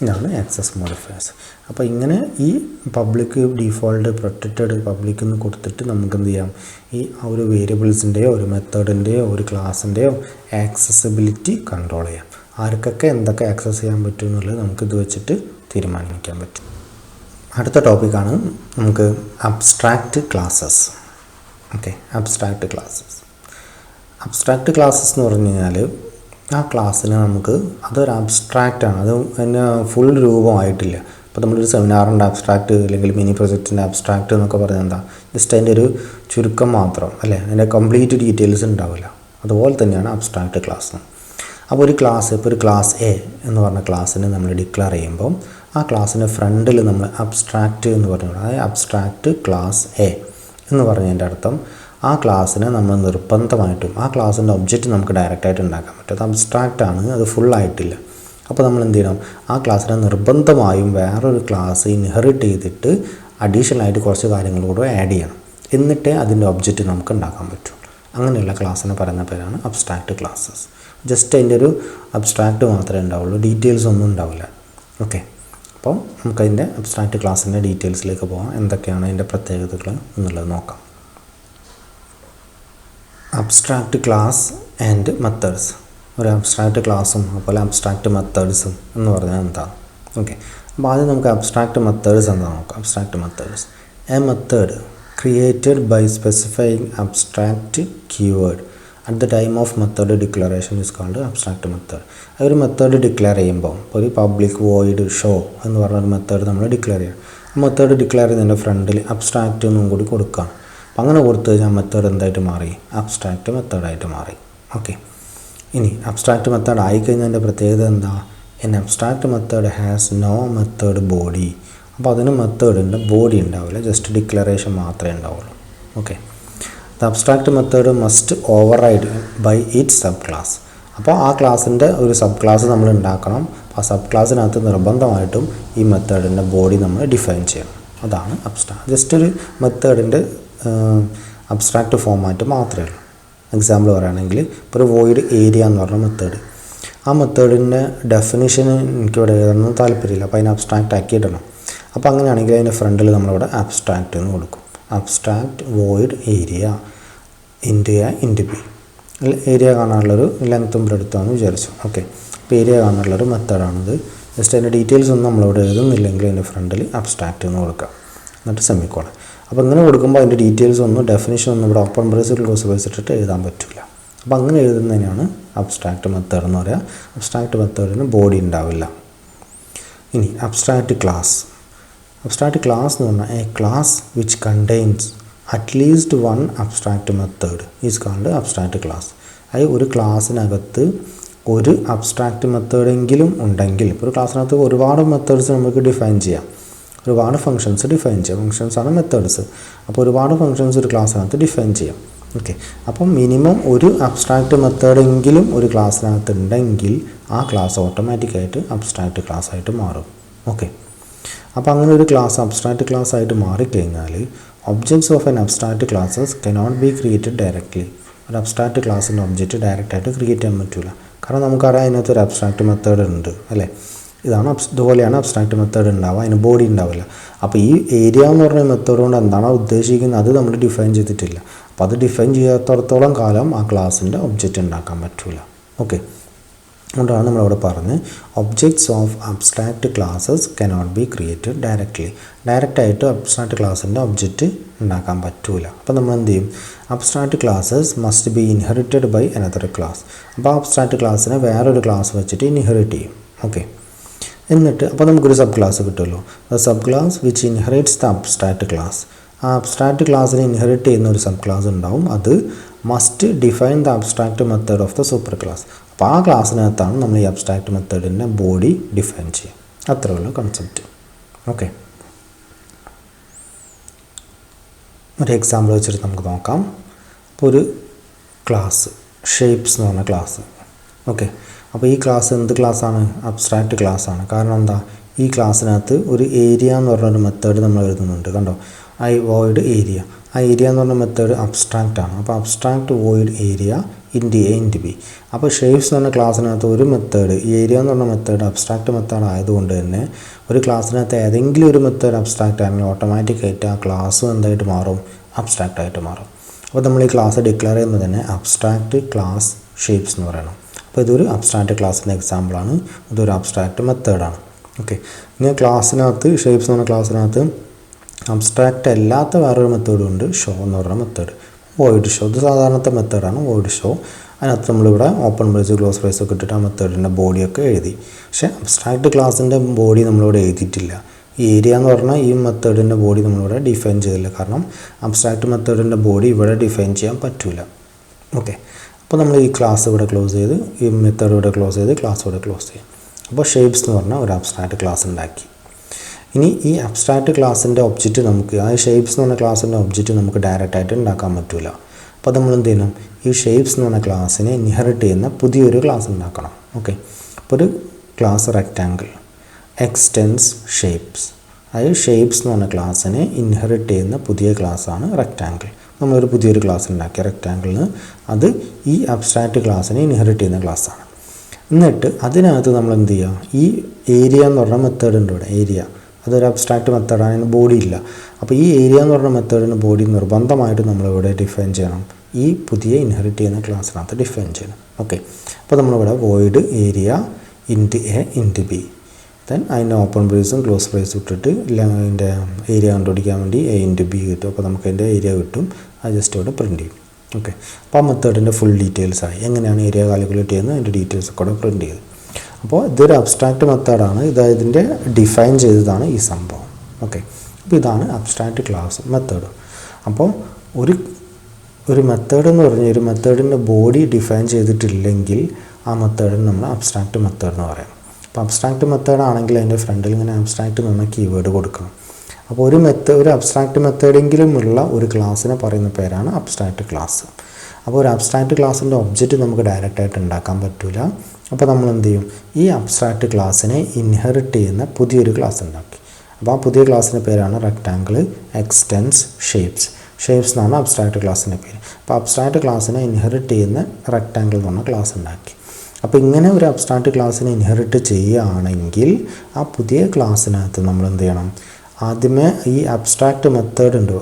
ഇതാണ് ആക്സസ് മോഡിഫയേഴ്സ്. അപ്പോൾ ഇങ്ങനെ ഈ പബ്ലിക് ഡീഫോൾട്ട് പ്രൊട്ടക്റ്റഡ് പബ്ലിക് എന്ന് കൊടുത്തിട്ട് നമുക്ക് എന്ത് ചെയ്യാം, ഈ ഒരു വേരിയബിൾസിൻ്റെയോ ഒരു മെത്തേഡിൻ്റെയോ ഒരു ക്ലാസ്സിൻ്റെയോ ആക്സസിബിലിറ്റി കൺട്രോൾ ചെയ്യാം. ആർക്കൊക്കെ എന്തൊക്കെ ആക്സസ് ചെയ്യാൻ പറ്റും എന്നുള്ളത് നമുക്കിത് വെച്ചിട്ട് തീരുമാനിക്കാൻ പറ്റും. അടുത്ത ടോപ്പിക്കാണ് നമുക്ക് അബ്സ്ട്രാക്റ്റ് ക്ലാസ്സസ്. അബ്സ്ട്രാക്റ്റ് ക്ലാസ്സസ് എന്ന് പറഞ്ഞു കഴിഞ്ഞാൽ ആ ക്ലാസ്സിന് നമുക്ക് അതൊരു അബ്സ്ട്രാക്റ്റാണ്, അത് അതിന് ഫുൾ രൂപമായിട്ടില്ല. ഇപ്പോൾ നമ്മളൊരു സെമിനാറിൻ്റെ അബ്സ്ട്രാക്റ്റ് അല്ലെങ്കിൽ മിനി പ്രൊജക്റ്റിൻ്റെ അബ്സ്ട്രാക്റ്റ് എന്നൊക്കെ പറഞ്ഞാൽ എന്താ, ജസ്റ്റ് അതിൻ്റെ ഒരു ചുരുക്കം മാത്രം അല്ലേ, അതിൻ്റെ കംപ്ലീറ്റ് ഡീറ്റെയിൽസ് ഉണ്ടാവില്ല. അതുപോലെ തന്നെയാണ് അബ്സ്ട്രാക്റ്റ് ക്ലാസ്. അപ്പോൾ ഒരു ക്ലാസ്, ഇപ്പോൾ ഒരു ക്ലാസ് എ എന്ന് പറഞ്ഞ ക്ലാസ്സിനെ നമ്മൾ ഡിക്ലെയർ ചെയ്യുമ്പോൾ ആ ക്ലാസ്സിൻ്റെ ഫ്രണ്ടിൽ നമ്മൾ അബ്സ്ട്രാക്റ്റ് എന്ന് പറഞ്ഞു, അതായത് അബ്സ്ട്രാക്റ്റ് ക്ലാസ് എ എന്ന് പറഞ്ഞതിൻ്റെ അർത്ഥം ആ ക്ലാസ്സിനെ നമ്മൾ നിർബന്ധമായിട്ടും ആ ക്ലാസ്സിൻ്റെ ഒബ്ജക്റ്റ് നമുക്ക് ഡയറക്റ്റായിട്ട് ഉണ്ടാക്കാൻ പറ്റും. അത് അബ്സ്ട്രാക്റ്റാണ്, അത് ഫുള്ളായിട്ടില്ല. അപ്പോൾ നമ്മൾ എന്ത് ചെയ്യണം, ആ ക്ലാസ്സിനെ നിർബന്ധമായും വേറൊരു ക്ലാസ് ഇൻഹെറിറ്റ് ചെയ്തിട്ട് അഡീഷണലായിട്ട് കുറച്ച് കാര്യങ്ങൾ കൂടെ ആഡ് ചെയ്യണം, എന്നിട്ടേ അതിൻ്റെ ഒബ്ജക്റ്റ് നമുക്ക് ഉണ്ടാക്കാൻ പറ്റൂ. അങ്ങനെയുള്ള ക്ലാസ്സിനെ പറയുന്ന പേരാണ് അബ്സ്ട്രാക്റ്റ് ക്ലാസ്സസ്. ജസ്റ്റ് അതിൻ്റെ ഒരു അബ്സ്ട്രാക്റ്റ് മാത്രമേ ഉണ്ടാവുള്ളൂ, ഡീറ്റെയിൽസ് ഒന്നും ഉണ്ടാവില്ല. അപ്പോൾ നമുക്കതിൻ്റെ അബ്സ്ട്രാക്റ്റ് ക്ലാസ്സിൻ്റെ ഡീറ്റെയിൽസിലേക്ക് പോകാം, എന്തൊക്കെയാണ് അതിൻ്റെ പ്രത്യേകതകൾ എന്നുള്ളത് നോക്കാം. Abstract class and methods. ഒരു അബ്സ്ട്രാക്റ്റ് ക്ലാസ്സും അതുപോലെ അബ്സ്ട്രാക്റ്റ് മെത്തേഡ്സും എന്ന് പറഞ്ഞാൽ എന്താണ്? അപ്പോൾ ആദ്യം നമുക്ക് അബ്സ്ട്രാക്റ്റ് മെത്തേഡ്സ് എന്താ നോക്കാം. Abstract methods, a method created by specifying abstract keyword at the time of method declaration is called abstract method. ഒരു മെത്തേഡ് ഡിക്ലെയർ ചെയ്യുമ്പോൾ ഒരു പബ്ലിക് വോയിഡ് ഷോ എന്ന് പറഞ്ഞൊരു മെത്തേഡ് നമ്മൾ ഡിക്ലെയർ ചെയ്യണം. ആ മെത്തേഡ് ഡിക്ലെയർ ചെയ്യുന്നതിൻ്റെ ഫ്രണ്ടിൽ അബ്സ്ട്രാക്റ്റ് എന്നും കൂടി കൊടുക്കുകയാണ്. അപ്പം അങ്ങനെ കൊടുത്തു കഴിഞ്ഞാൽ മെത്തേഡ് എന്തായിട്ട് മാറി? അബ്സ്ട്രാക്റ്റ് മെത്തേഡായിട്ട് മാറി. ഇനി അബ്സ്ട്രാക്റ്റ് മെത്തേഡ് ആയിക്കഴിഞ്ഞതിൻ്റെ പ്രത്യേകത എന്താ? An abstract method has no method body. അപ്പോൾ അതിന് മെത്തേഡിൻ്റെ ബോഡി ഉണ്ടാവില്ല, ജസ്റ്റ് ഡിക്ലറേഷൻ മാത്രമേ ഉണ്ടാവുള്ളൂ. The abstract method must override by its sub class. അപ്പോൾ ആ ക്ലാസ്സിൻ്റെ ഒരു സബ് ക്ലാസ് നമ്മൾ ഉണ്ടാക്കണം. ആ സബ് ക്ലാസ്സിനകത്ത് നിർബന്ധമായിട്ടും ഈ മെത്തേഡിൻ്റെ ബോഡി നമ്മൾ ഡിഫൈൻ ചെയ്യണം. അതാണ് അബ്സ്ട്രാക്റ്റ്. ജസ്റ്റ് ഒരു മെത്തേഡിൻ്റെ അബ്സ്ട്രാക്റ്റ് ഫോമാറ്റ് മാത്രമേ ഉള്ളൂ. എക്സാമ്പിൾ പറയുകയാണെങ്കിൽ ഇപ്പോൾ ഒരു വോയിഡ് ഏരിയ എന്ന് പറഞ്ഞ മെത്തേഡ്, ആ മെത്തേഡിൻ്റെ ഡെഫിനിഷൻ എനിക്കിവിടെ എഴുതണമെന്ന് താല്പര്യമില്ല, അപ്പോൾ അതിനെ അബ്സ്ട്രാക്റ്റ് ആക്കിയിടണം. അപ്പോൾ അങ്ങനെയാണെങ്കിൽ അതിൻ്റെ ഫ്രണ്ടിൽ നമ്മളിവിടെ അബ്സ്ട്രാക്റ്റ് എന്ന് കൊടുക്കും. Abstract void area int a int b. Area കാണാനുള്ളൊരു ലെങ്ത്തും ബ്രെഡ്ത്തും വിചാരിച്ചു. അപ്പോൾ ഏരിയ കാണാനുള്ളൊരു മെത്തേഡാണിത്. ജസ്റ്റ് അതിൻ്റെ ഡീറ്റെയിൽസ് ഒന്നും നമ്മളിവിടെ എഴുതുന്നില്ലെങ്കിൽ അതിൻ്റെ ഫ്രണ്ടിൽ അബ്സ്ട്രാക്റ്റ് എന്ന് കൊടുക്കുക, എന്നിട്ട് സെമിക്കോളൻ. അപ്പോൾ ഇങ്ങനെ കൊടുക്കുമ്പോൾ അതിൻ്റെ ഡീറ്റെയിൽസ് ഒന്നും ഡെഫിനിഷൻ ഒന്നും ഇവിടെ ഓപ്പൺ ബ്രേസിൽ ക്ലോസ് വെച്ചിട്ട് എഴുതാൻ പറ്റില്ല. അപ്പോൾ അങ്ങനെ എഴുതുന്നതിനാണ് അബ്സ്ട്രാക്റ്റ് മെത്തേഡ് എന്ന് പറയുക. അബ്സ്ട്രാക്റ്റ് മെത്തേഡിന് ബോഡി ഉണ്ടാവില്ല. ഇനി അബ്സ്ട്രാക്റ്റ് ക്ലാസ്. അബ്സ്ട്രാക്റ്റ് ക്ലാസ് എന്ന് പറഞ്ഞാൽ a class which contains at least one abstract method is called abstract class. അതായത് ഒരു ക്ലാസ്സിനകത്ത് ഒരു അബ്സ്ട്രാക്റ്റ് മെത്തേഡെങ്കിലും ഉണ്ടെങ്കിൽ, ഇപ്പോൾ ഒരു ക്ലാസ്സിനകത്ത് ഒരുപാട് മെത്തേഡ്സ് നമുക്ക് ഡിഫൈൻ ചെയ്യാം, ഒരുപാട് ഫങ്ഷൻസ് ഡിഫൈൻ ചെയ്യാം. ഫങ്ഷൻസാണ് മെത്തേഡ്സ്. അപ്പോൾ ഒരുപാട് ഫങ്ഷൻസ് ഒരു ക്ലാസ്സിനകത്ത് ഡിഫൈൻ ചെയ്യാം. അപ്പം മിനിമം ഒരു അബ്സ്ട്രാക്റ്റ് മെത്തേഡെങ്കിലും ഒരു ക്ലാസ്സിനകത്ത് ഉണ്ടെങ്കിൽ ആ ക്ലാസ് ഓട്ടോമാറ്റിക്കായിട്ട് അബ്സ്ട്രാക്റ്റ് ക്ലാസ് ആയിട്ട് മാറും. അപ്പോൾ അങ്ങനെ ഒരു ക്ലാസ് അബ്സ്ട്രാക്റ്റ് ക്ലാസ് ആയിട്ട് മാറിക്കഴിഞ്ഞാൽ objects of an abstract classes cannot be created directly. ഒരു അബ്സ്ട്രാക്റ്റ് ക്ലാസ്സിൻ്റെ ഒബ്ജക്റ്റ് ഡയറക്റ്റായിട്ട് ക്രിയേറ്റ് ചെയ്യാൻ പറ്റില്ല. കാരണം നമുക്കറിയാം അതിനകത്ത് ഒരു അബ്സ്ട്രാക്റ്റ് മെത്തേഡ് ഉണ്ട് അല്ലേ. ഇതുപോലെയാണ് അബ്സ്ട്രാക്റ്റ് മെത്തേഡ് ഉണ്ടാവുക, അതിന് ബോഡി ഉണ്ടാവില്ല. അപ്പോൾ ഈ ഏരിയ എന്ന് പറഞ്ഞ മെത്തേഡ് കൊണ്ട് എന്താണോ ഉദ്ദേശിക്കുന്നത് അത് നമ്മൾ ഡിഫൈൻ ചെയ്തിട്ടില്ല. അപ്പോൾ അത് ഡിഫൈൻ ചെയ്യാത്തടത്തോളം കാലം ആ ക്ലാസ്സിൻ്റെ ഒബ്ജക്റ്റ് ഉണ്ടാക്കാൻ പറ്റില്ല. അതുകൊണ്ടാണ് നമ്മളവിടെ പറഞ്ഞ് objects of abstract classes cannot be created directly. ഡയറക്റ്റായിട്ട് അബ്സ്ട്രാക്റ്റ് ക്ലാസ്സിൻ്റെ ഒബ്ജക്റ്റ് ഉണ്ടാക്കാൻ പറ്റില്ല. അപ്പോൾ നമ്മൾ എന്ത് ചെയ്യും? Abstract classes must be inherited by another class. അപ്പോൾ അബ്സ്ട്രാക്റ്റ് ക്ലാസ്സിനെ വേറൊരു ക്ലാസ് വെച്ചിട്ട് ഇൻഹെറിറ്റ് ചെയ്യും. എന്നിട്ട് അപ്പോൾ നമുക്കൊരു സബ് ക്ലാസ് കിട്ടുമല്ലോ. The sub class which inherits the abstract class. ആ അബ്സ്ട്രാക്റ്റ് ക്ലാസ്സിനെ ഇൻഹെറിറ്റ് ചെയ്യുന്ന ഒരു സബ് ക്ലാസ് ഉണ്ടാവും. അത് must define the abstract method of the super class. അപ്പോൾ ആ ക്ലാസ്സിനകത്താണ് നമ്മൾ ഈ അബ്സ്ട്രാക്റ്റ് മെത്തേഡിൻ്റെ ബോഡി ഡിഫൈൻ ചെയ്യുക. അത്രയുള്ള കൺസെപ്റ്റ്. ഒരു എക്സാമ്പിൾ വെച്ചിട്ട് നമുക്ക് നോക്കാം. ഇപ്പോൾ ഒരു ക്ലാസ് ഷേപ്സ് എന്ന് പറഞ്ഞ ക്ലാസ്. അപ്പോൾ ഈ ക്ലാസ് എന്ത് ക്ലാസ്സാണ്? അബ്സ്ട്രാക്റ്റ് ക്ലാസ്സാണ്. കാരണം എന്താ? ഈ ക്ലാസ്സിനകത്ത് ഒരു ഏരിയ എന്ന് പറഞ്ഞൊരു മെത്തേഡ് നമ്മൾ എഴുതുന്നുണ്ട്. കണ്ടോ? I void area. ആ ഏരിയ എന്ന് പറഞ്ഞ മെത്തേഡ് അബ്സ്ട്രാക്റ്റ് ആണ്. അപ്പോൾ abstract void area int a int B. അപ്പോൾ ഷേപ്സ് എന്ന് പറഞ്ഞ ക്ലാസ്സിനകത്ത് ഒരു മെത്തേഡ്, ഈ ഏരിയ എന്ന് പറഞ്ഞ മെത്തേഡ് അബ്സ്ട്രാക്റ്റ് മെത്തേഡ് ആയതുകൊണ്ട് തന്നെ ഒരു ക്ലാസ്സിനകത്ത് ഏതെങ്കിലും ഒരു മെത്തേഡ് അബ്സ്ട്രാക്റ്റ് ആണെങ്കിൽ ഓട്ടോമാറ്റിക്കായിട്ട് ആ ക്ലാസ്സും എന്തായിട്ട് മാറും, അബ്സ്ട്രാക്റ്റ് ആയിട്ട് മാറും. അപ്പോൾ നമ്മൾ ഈ ക്ലാസ് ഡിക്ലെയർ ചെയ്യുമ്പോൾ തന്നെ അബ്സ്ട്രാക്റ്റ് ക്ലാസ് ഷേപ്സ് എന്ന് പറയണം. അപ്പോൾ ഇതൊരു അബ്സ്ട്രാക്റ്റ് ക്ലാസ്സിൻ്റെ എക്സാമ്പിളാണ്, ഇതൊരു അബ്സ്ട്രാക്റ്റ് മെത്തേഡാണ്. ഓക്കെ, ഇനി ക്ലാസ്സിനകത്ത് ഷേപ്സ് എന്ന് പറഞ്ഞ ക്ലാസ്സിനകത്ത് അബ്സ്ട്രാക്റ്റ് അല്ലാത്ത വേറൊരു മെത്തേഡും ഉണ്ട്, ഷോ എന്ന് പറയുന്ന മെത്തേഡ്. വോയിഡ് ഷോ, ഇത് സാധാരണത്തെ മെത്തേഡാണ് വോയിഡ് ഷോ. അതിനകത്ത് നമ്മളിവിടെ ഓപ്പൺ ബ്രേസ് ക്ലോസ് ബ്രേസ് ഒക്കെ ഇട്ടിട്ട് ആ മെത്തേഡിൻ്റെ ബോഡിയൊക്കെ എഴുതി. പക്ഷേ അബ്സ്ട്രാക്റ്റ് ക്ലാസ്സിൻ്റെ ബോഡി നമ്മളിവിടെ എഴുതിയിട്ടില്ല. ഈ ഏരിയ എന്ന് പറഞ്ഞാൽ ഈ മെത്തേഡിൻ്റെ ബോഡി നമ്മളിവിടെ ഡിഫൈൻ ചെയ്തില്ല, കാരണം അബ്സ്ട്രാക്റ്റ് മെത്തേഡിൻ്റെ ബോഡി ഇവിടെ ഡിഫൈൻ ചെയ്യാൻ പറ്റില്ല. ഓക്കെ, അപ്പോൾ നമ്മൾ ഈ ക്ലാസ് ഇവിടെ ക്ലോസ് ചെയ്ത്, ഈ മെത്തേഡ് ഇവിടെ ക്ലോസ് ചെയ്ത്, ക്ലാസ് ഇവിടെ ക്ലോസ് ചെയ്യും. അപ്പോൾ ഷേപ്സ് എന്ന് പറഞ്ഞാൽ ഒരു അബ്സ്ട്രാക്റ്റ് ക്ലാസ് ഉണ്ടാക്കി. ഇനി ഈ അബ്സ്ട്രാക്റ്റ് ക്ലാസ്സിൻ്റെ ഒബ്ജക്റ്റ് നമുക്ക്, ആ ഷേപ്സ് എന്ന് പറഞ്ഞ ക്ലാസ്സിൻ്റെ ഒബ്ജക്റ്റ് നമുക്ക് ഡയറക്റ്റായിട്ട് ഉണ്ടാക്കാൻ പറ്റില്ല. അപ്പോൾ നമ്മൾ എന്ത് ചെയ്യണം, ഈ ഷേപ്സ് എന്ന് പറഞ്ഞ ക്ലാസ്സിനെ ഇൻഹെറിറ്റ് ചെയ്യുന്ന പുതിയൊരു ക്ലാസ് ഉണ്ടാക്കണം. ഓക്കെ, അപ്പോൾ ഒരു ക്ലാസ് റെക്റ്റാങ്കിൾ എക്സ്റ്റെൻസ് ഷേപ്സ്, അതായത് ഷേപ്സ് എന്ന് പറഞ്ഞ ക്ലാസ്സിനെ ഇൻഹെറിറ്റ് ചെയ്യുന്ന പുതിയ ക്ലാസ്സാണ് റെക്റ്റാങ്കിൾ. നമ്മളൊരു പുതിയൊരു ക്ലാസ് ഉണ്ടാക്കി റെക്റ്റാങ്കിളിന്, അത് ഈ അബ്സ്ട്രാക്റ്റ് ക്ലാസ്സിനെ ഇൻഹെറിറ്റ് ചെയ്യുന്ന ക്ലാസ്സാണ്. എന്നിട്ട് അതിനകത്ത് നമ്മൾ എന്ത് ചെയ്യുക, ഈ ഏരിയ എന്ന് പറഞ്ഞ മെത്തേഡ് ഉണ്ട് ഇവിടെ, ഏരിയ അതൊരു അബ്സ്ട്രാക്റ്റ് മെത്തേഡാണ്, അതിന് ബോഡി ഇല്ല. അപ്പോൾ ഈ ഏരിയ എന്ന് പറഞ്ഞ മെത്തേഡിന് ബോഡി നിർബന്ധമായിട്ട് നമ്മളിവിടെ ഡിഫൈൻ ചെയ്യണം, ഈ പുതിയ ഇൻഹെറിറ്റ് ചെയ്യുന്ന ക്ലാസ്സിനകത്ത് ഡിഫൈൻ ചെയ്യണം. ഓക്കെ, അപ്പോൾ നമ്മളിവിടെ void area int a int B, then അതിൻ്റെ ഓപ്പൺ ബ്രേസും ക്ലോസ് ബ്രേസും ഇട്ടിട്ട് അതിൻ്റെ ഏരിയ കണ്ടുപിടിക്കാൻ വേണ്ടി എ ഇൻറ്റു ബി കിട്ടും. അപ്പോൾ നമുക്ക് അതിൻ്റെ ഏരിയ കിട്ടും, അത് ജസ്റ്റ് ഇവിടെ പ്രിൻറ്റ് ചെയ്യും. ഓക്കെ, അപ്പോൾ ആ മെത്തേഡിൻ്റെ ഫുൾ ഡീറ്റെയിൽസ് ആയി, എങ്ങനെയാണ് ഏരിയ കാൽക്കുലേറ്റ് ചെയ്യുന്നത് അതിൻ്റെ ഡീറ്റെയിൽസ് ഒക്കെ ഇവിടെ പ്രിൻറ്റ് ചെയ്തു. അപ്പോൾ ഇതൊരു അബ്സ്ട്രാക്റ്റ് മെത്തേഡാണ്, ഇതിൻ്റെ ഡിഫൈൻ ചെയ്തതാണ് ഈ സംഭവം. ഓക്കെ, അപ്പോൾ ഇതാണ് അബ്സ്ട്രാക്റ്റ് ക്ലാസ് മെത്തേഡ്. അപ്പോൾ ഒരു മെത്തേഡ് എന്ന് പറഞ്ഞാൽ ഒരു മെത്തേഡിൻ്റെ ബോഡി ഡിഫൈൻ ചെയ്തിട്ടില്ലെങ്കിൽ ആ മെത്തേഡിന് നമ്മൾ അബ്സ്ട്രാക്റ്റ് മെത്തേഡ് എന്ന് പറയാം. അപ്പോൾ അബ്സ്ട്രാക്റ്റ് മെത്തേഡ് ആണെങ്കിൽ അതിൻ്റെ ഫ്രണ്ടിൽ ഇങ്ങനെ അബ്സ്ട്രാക്റ്റ് എന്ന് പറഞ്ഞാൽ കീവേഡ് കൊടുക്കണം. അപ്പോൾ ഒരു അബ്സ്ട്രാക്റ്റ് മെത്തേഡെങ്കിലും ഉള്ള ഒരു ക്ലാസ്സിനെ പറയുന്ന പേരാണ് അബ്സ്ട്രാക്റ്റ് ക്ലാസ്. അപ്പോൾ ഒരു അബ്സ്ട്രാക്റ്റ് ക്ലാസ്സിൻ്റെ ഒബ്ജക്റ്റ് നമുക്ക് ഡയറക്റ്റായിട്ട് ഉണ്ടാക്കാൻ പറ്റില്ല. അപ്പോൾ നമ്മൾ എന്ത് ചെയ്യും, ഈ അബ്സ്ട്രാക്റ്റ് ക്ലാസ്സിനെ ഇൻഹെറിറ്റ് ചെയ്യുന്ന പുതിയൊരു ക്ലാസ് ഉണ്ടാക്കി. അപ്പോൾ ആ പുതിയ ക്ലാസ്സിൻ്റെ പേരാണ് റെക്റ്റാങ്കിൾ എക്സ്റ്റെൻസ് ഷേപ്സ്. ഷേപ്സ് എന്നാണ് അബ്സ്ട്രാക്റ്റ് ക്ലാസ്സിൻ്റെ പേര്. അപ്പോൾ അബ്സ്ട്രാക്റ്റ് ക്ലാസ്സിനെ ഇൻഹെറിറ്റ് ചെയ്യുന്ന റെക്റ്റാങ്കിൾ എന്ന് പറഞ്ഞ ക്ലാസ് ഉണ്ടാക്കി. അപ്പോൾ ഇങ്ങനെ ഒരു അബ്സ്ട്രാക്റ്റ് ക്ലാസ്സിനെ ഇൻഹെറിറ്റ് ചെയ്യുകയാണെങ്കിൽ ആ പുതിയ ക്ലാസ്സിനകത്ത് നമ്മൾ എന്ത് ചെയ്യണം, ആദ്യമേ ഈ അബ്സ്ട്രാക്റ്റ് മെത്തേഡ് ഉണ്ട്,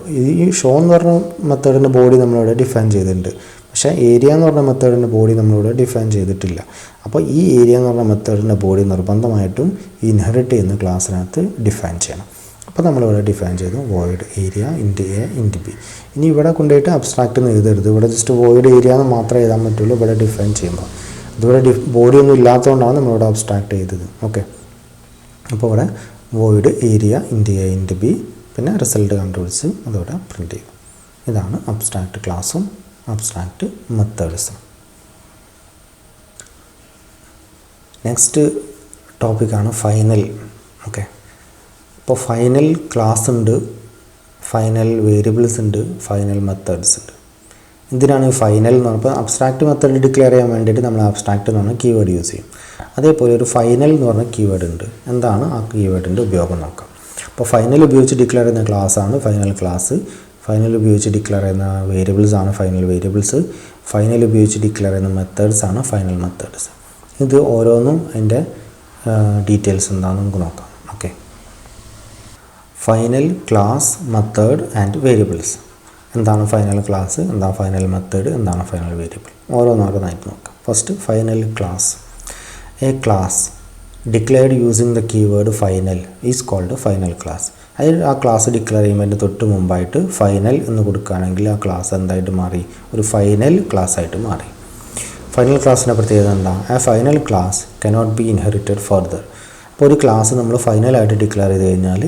ഈ ഷോ എന്ന് പറഞ്ഞ മെത്തേഡിൻ്റെ ബോഡി നമ്മളിവിടെ ഡിഫൈൻ ചെയ്തിട്ടുണ്ട്, പക്ഷേ ഏരിയ എന്ന് പറഞ്ഞ മെത്തേഡിൻ്റെ ബോഡി നമ്മളിവിടെ ഡിഫൈൻ ചെയ്തിട്ടില്ല. അപ്പോൾ ഈ ഏരിയ എന്ന് പറഞ്ഞ മെത്തേഡിൻ്റെ ബോഡി നിർബന്ധമായിട്ടും ഈ ഇൻഹെറിറ്റ് ചെയ്യുന്ന ക്ലാസ്സിനകത്ത് ഡിഫൈൻ ചെയ്യണം. അപ്പോൾ നമ്മളിവിടെ ഡിഫൈൻ ചെയ്തു void area int a int B. ഇനി ഇവിടെ കൊണ്ടുപോയിട്ട് അബ്സ്ട്രാക്റ്റ് എന്ന് എഴുതരുത്, ഇവിടെ ജസ്റ്റ് വോയിഡ് ഏരിയ എന്ന് മാത്രമേ എഴുതാൻ പറ്റുള്ളൂ ഇവിടെ ഡിഫൈൻ ചെയ്യുമ്പോൾ. ഇതിവിടെ ബോഡി ഒന്നും ഇല്ലാത്തതുകൊണ്ടാണ് നമ്മളിവിടെ അബ്സ്ട്രാക്റ്റ് ചെയ്തത്. ഓക്കെ, അപ്പോൾ ഇവിടെ void area int a int B, പിന്നെ റിസൾട്ട് കണ്ടുപിടിച്ച് അതോടെ പ്രിൻറ്റ് ചെയ്യും. ഇതാണ് അബ്സ്ട്രാക്റ്റ് ക്ലാസ്സും അബ്സ്ട്രാക്റ്റ് മെത്തേഡ്സും. നെക്സ്റ്റ് ടോപ്പിക്കാണ് ഫൈനൽ. ഓക്കെ, ഇപ്പോൾ ഫൈനൽ ക്ലാസ് ഉണ്ട്, ഫൈനൽ വേരിയബിൾസ് ഉണ്ട്, ഫൈനൽ മെത്തേഡ്സ് ഉണ്ട്. എന്തിനാണ് ഫൈനൽ എന്ന് പറഞ്ഞപ്പോൾ അബ്സ്ട്രാക്റ്റ് മെത്തേഡ് ഡിക്ലെയർ ചെയ്യാൻ വേണ്ടിയിട്ട് നമ്മൾ അബ്സ്ട്രാക്റ്റ് എന്ന് പറഞ്ഞ കീവേഡ് യൂസ് ചെയ്യും. അതേപോലെ ഒരു ഫൈനൽ എന്ന് പറഞ്ഞ കീവേഡ് ഉണ്ട്. എന്താണ് ആ കീവേഡിൻ്റെ ഉപയോഗം നോക്കാം. അപ്പോൾ ഫൈനൽ ഉപയോഗിച്ച് ഡിക്ലെയർ ചെയ്യുന്ന ക്ലാസ്സാണ് ഫൈനൽ ക്ലാസ്. ഫൈനൽ ഉപയോഗിച്ച് ഡിക്ലെയർ ചെയ്യുന്ന വേരിയബിൾസ് ആണ് ഫൈനൽ വേരിയബിൾസ്. ഫൈനൽ ഉപയോഗിച്ച് ഡിക്ലെയർ ചെയ്യുന്ന മെത്തേഡ്സ് ആണ് ഫൈനൽ മെത്തേഡ്സ്. ഇത് ഓരോന്നും അതിൻ്റെ ഡീറ്റെയിൽസ് എന്താണെന്ന് നമുക്ക് നോക്കാം. Okay, final class method and variables. എന്താണ് ഫൈനൽ ക്ലാസ്, എന്താണ് ഫൈനൽ മെത്തേഡ്, എന്താണ് ഫൈനൽ വേരിയബിൾ, ഓരോന്നോരോന്നായിട്ട് നോക്കാം. First final class. A class declared using the keyword final is called final class. അതിൽ ആ ക്ലാസ് ഡിക്ലെയർ ചെയ്യുന്നതിന് തൊട്ട് മുമ്പായിട്ട് ഫൈനൽ എന്ന് കൊടുക്കുകയാണെങ്കിൽ ആ ക്ലാസ് എന്തായിട്ട് മാറി, ഒരു ഫൈനൽ ക്ലാസ് ആയിട്ട് മാറി. ഫൈനൽ ക്ലാസ്സിൻ്റെ പ്രത്യേകത എന്താ, ആ final class cannot be inherited further. അപ്പോൾ ഒരു ക്ലാസ് നമ്മൾ ഫൈനലായിട്ട് ഡിക്ലെയർ ചെയ്ത് കഴിഞ്ഞാൽ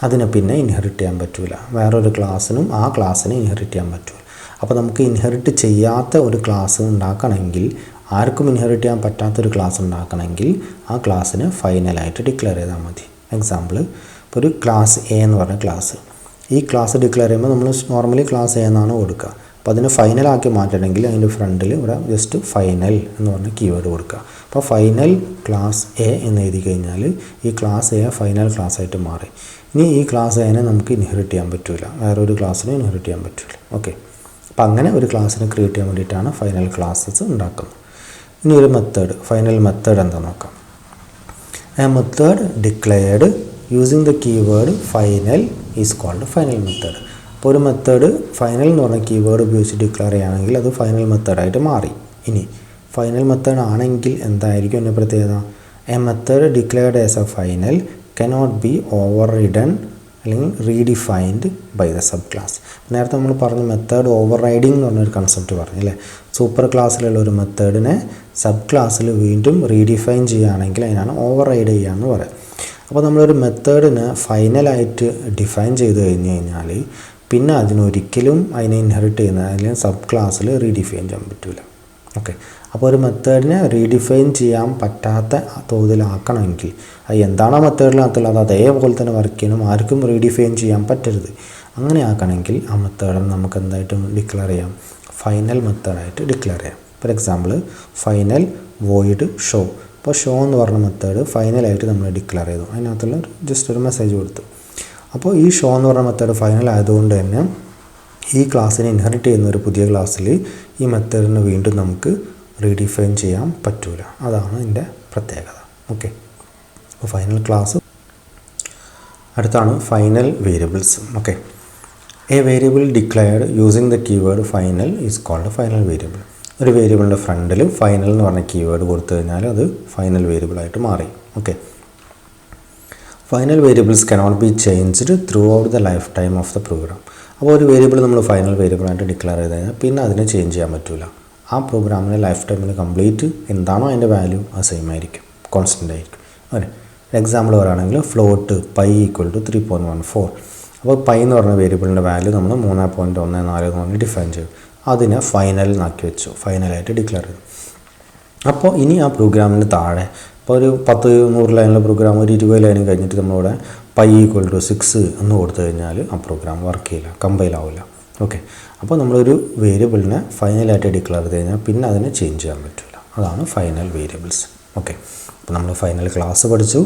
അതിനെ പിന്നെ ഇൻഹെറിറ്റ് ചെയ്യാൻ പറ്റില്ല, വേറൊരു ക്ലാസ്സിനും ആ ക്ലാസ്സിനെ ഇൻഹെറിറ്റ് ചെയ്യാൻ പറ്റില്ല. അപ്പോൾ നമുക്ക് ഇൻഹെറിറ്റ് ചെയ്യാത്ത ഒരു ക്ലാസ് ഉണ്ടാക്കണമെങ്കിൽ, ആർക്കും ഇൻഹെറിറ്റ് ചെയ്യാൻ പറ്റാത്തൊരു ക്ലാസ് ഉണ്ടാക്കണമെങ്കിൽ ആ ക്ലാസ്സിനെ ഫൈനലായിട്ട് ഡിക്ലെയർ ചെയ്താൽ മതി. എക്സാമ്പിൾ, ഇപ്പോൾ ഒരു ക്ലാസ് എ എന്ന് പറഞ്ഞ ക്ലാസ്, ഈ ക്ലാസ് ഡിക്ലെയർ ചെയ്യുമ്പോൾ നമ്മൾ നോർമലി ക്ലാസ് എ എന്നാണ് കൊടുക്കുക. അപ്പോൾ അതിനെ ഫൈനലാക്കി മാറ്റണമെങ്കിൽ അതിൻ്റെ ഫ്രണ്ടിൽ ഇവിടെ ജസ്റ്റ് ഫൈനൽ എന്ന് പറഞ്ഞ കീവേഡ് കൊടുക്കുക. അപ്പോൾ ഫൈനൽ ക്ലാസ് എ എന്ന് എഴുതി കഴിഞ്ഞാൽ ഈ ക്ലാസ് എ ഫൈനൽ ക്ലാസ് ആയിട്ട് മാറി. ഇനി ഈ ക്ലാസ് എനെ നമുക്ക് ഇൻഹെറിറ്റ് ചെയ്യാൻ പറ്റില്ല, വേറൊരു ക്ലാസ്സിനെ ഇൻഹെറിറ്റ് ചെയ്യാൻ പറ്റില്ല. ഓക്കെ, അപ്പോൾ അങ്ങനെ ഒരു ക്ലാസ്സിനെ ക്രിയേറ്റ് ചെയ്യാൻ വേണ്ടിയിട്ടാണ് ഫൈനൽ ക്ലാസ്സസ് ഉണ്ടാക്കുന്നത്. ഇനി ഒരു മെത്തേഡ്, ഫൈനൽ മെത്തേഡ് എന്താ നോക്കാം. A method declared using the keyword final is called final method. അപ്പോൾ ഒരു മെത്തേഡ് ഫൈനൽ എന്ന് പറഞ്ഞ കീവേഡ് ഉപയോഗിച്ച് ഡിക്ലെയർ ചെയ്യുകയാണെങ്കിൽ അത് ഫൈനൽ മെത്തേഡായിട്ട് മാറി. ഇനി ഫൈനൽ മെത്തേഡ് ആണെങ്കിൽ എന്തായിരിക്കും എൻ്റെ പ്രത്യേകത? A method declared as a final cannot be overridden അല്ലെങ്കിൽ redefined by the sub class. നേരത്തെ നമ്മൾ പറഞ്ഞു മെത്തേഡ് ഓവർ റൈഡിങ് എന്ന് പറഞ്ഞൊരു കൺസെപ്റ്റ് പറഞ്ഞു അല്ലേ. സൂപ്പർ ക്ലാസ്സിലുള്ള ഒരു മെത്തേഡിനെ സബ് ക്ലാസ്സിൽ വീണ്ടും റീഡിഫൈൻ ചെയ്യുകയാണെങ്കിൽ അതിനാണ് ഓവർ റൈഡ് ചെയ്യുക എന്ന് പറയാം. അപ്പോൾ നമ്മളൊരു മെത്തേഡിനെ ഫൈനലായിട്ട് ഡിഫൈൻ ചെയ്ത് കഴിഞ്ഞ് കഴിഞ്ഞാൽ പിന്നെ അതിനൊരിക്കലും അതിനെ ഇൻഹെറിറ്റ് ചെയ്യുന്ന അല്ലെങ്കിൽ സബ് ക്ലാസ്സിൽ റീഡിഫൈൻ ചെയ്യാൻ പറ്റില്ല. ഓക്കെ, അപ്പോൾ ഒരു മെത്തേഡിനെ റീഡിഫൈൻ ചെയ്യാൻ പറ്റാത്ത തോതിലാക്കണമെങ്കിൽ അത് എന്താണോ മെത്തേഡിനകത്തുള്ളത് അതേപോലെ തന്നെ വർക്ക് ചെയ്യണം, ആർക്കും റീഡിഫൈൻ ചെയ്യാൻ പറ്റരുത്. അങ്ങനെ ആക്കണമെങ്കിൽ ആ മെത്തേഡിനെ നമുക്ക് എന്തായിട്ടും ഡിക്ലെയർ ചെയ്യാം, ഫൈനൽ മെത്തേഡായിട്ട് ഡിക്ലെയർ ചെയ്യാം. For example final void show. അപ്പോൾ ഷോ എന്ന് പറഞ്ഞ മെത്തേഡ് ഫൈനലായിട്ട് നമ്മൾ ഡിക്ലെയർ ചെയ്തു, അതിനകത്തുള്ള ജസ്റ്റ് ഒരു മെസ്സേജ് കൊടുത്തു. അപ്പോൾ ഈ ഷോ എന്ന് പറഞ്ഞ മെത്തേഡ് ഫൈനൽ ആയതുകൊണ്ട് തന്നെ ഈ ക്ലാസ്സിനെ ഇൻഹെറിറ്റ് ചെയ്യുന്ന ഒരു പുതിയ ക്ലാസ്സിൽ ഈ മെത്തേഡിനെ വീണ്ടും നമുക്ക് റീഡിഫൈൻ ചെയ്യാൻ പറ്റില്ല. അതാണ് ഇതിൻ്റെ പ്രത്യേകത. ഓക്കെ, അപ്പോൾ ഫൈനൽ ക്ലാസ്. അടുത്താണ് final variables. Okay, a variable declared using the keyword final is called final variable. ഒരു വേരിയബിളിൻ്റെ ഫ്രണ്ടിൽ ഫൈനൽ എന്ന് പറഞ്ഞ കീവേഡ് കൊടുത്തു കഴിഞ്ഞാൽ അത് ഫൈനൽ വേരിയബിളായിട്ട് മാറി. Okay, final variables cannot be changed throughout the lifetime of the program. അപ്പോൾ ഒരു വേരിയബിൾ നമ്മൾ ഫൈനൽ വേരിയബിളായിട്ട് ഡിക്ലെയർ ചെയ്ത് കഴിഞ്ഞാൽ പിന്നെ അതിനെ ചേഞ്ച് ചെയ്യാൻ പറ്റില്ല. ആ പ്രോഗ്രാമിന് ലൈഫ് ടൈമിൽ കംപ്ലീറ്റ് എന്താണോ അതിൻ്റെ വാല്യൂ അത് സെയിം ആയിരിക്കും, കോൺസ്റ്റൻ്റ് ആയിരിക്കും. അതെ, എക്സാമ്പിൾ പറയുകയാണെങ്കിൽ ഫ്ലോട്ട് പൈ ഈക്വൽ ടു 3.14. അപ്പോൾ പൈ എന്ന് പറഞ്ഞ വേരിയബിളിൻ്റെ വാല്യൂ നമ്മൾ 3.14 എന്ന് പറഞ്ഞ് ഡിഫൈൻ ചെയ്തു, അതിനെ ഫൈനൽ എന്നാക്കി വെച്ചു, ഫൈനലായിട്ട് ഡിക്ലെയർ ചെയ്തു. അപ്പോൾ ഇനി ആ പ്രോഗ്രാമിന് താഴെ ഇപ്പോൾ ഒരു 10-100 ലൈനിലെ പ്രോഗ്രാം ഒരു 20 ലൈനും കഴിഞ്ഞിട്ട് നമ്മളിവിടെ പൈ ഈക്വൽ ടു 6 എന്ന് കൊടുത്തു കഴിഞ്ഞാൽ ആ പ്രോഗ്രാം വർക്ക് ചെയ്യില്ല, കമ്പൈൽ ആവില്ല. ഓക്കെ, അപ്പോൾ നമ്മളൊരു വേരിയബിളിനെ ഫൈനലായിട്ട് ഡിക്ലെയർ ചെയ്ത് കഴിഞ്ഞാൽ പിന്നെ അതിനെ ചേഞ്ച് ചെയ്യാൻ പറ്റില്ല. അതാണ് ഫൈനൽ വേരിയബിൾസ്. ഓക്കെ, അപ്പോൾ നമ്മൾ ഫൈനൽ ക്ലാസ് പഠിച്ചു,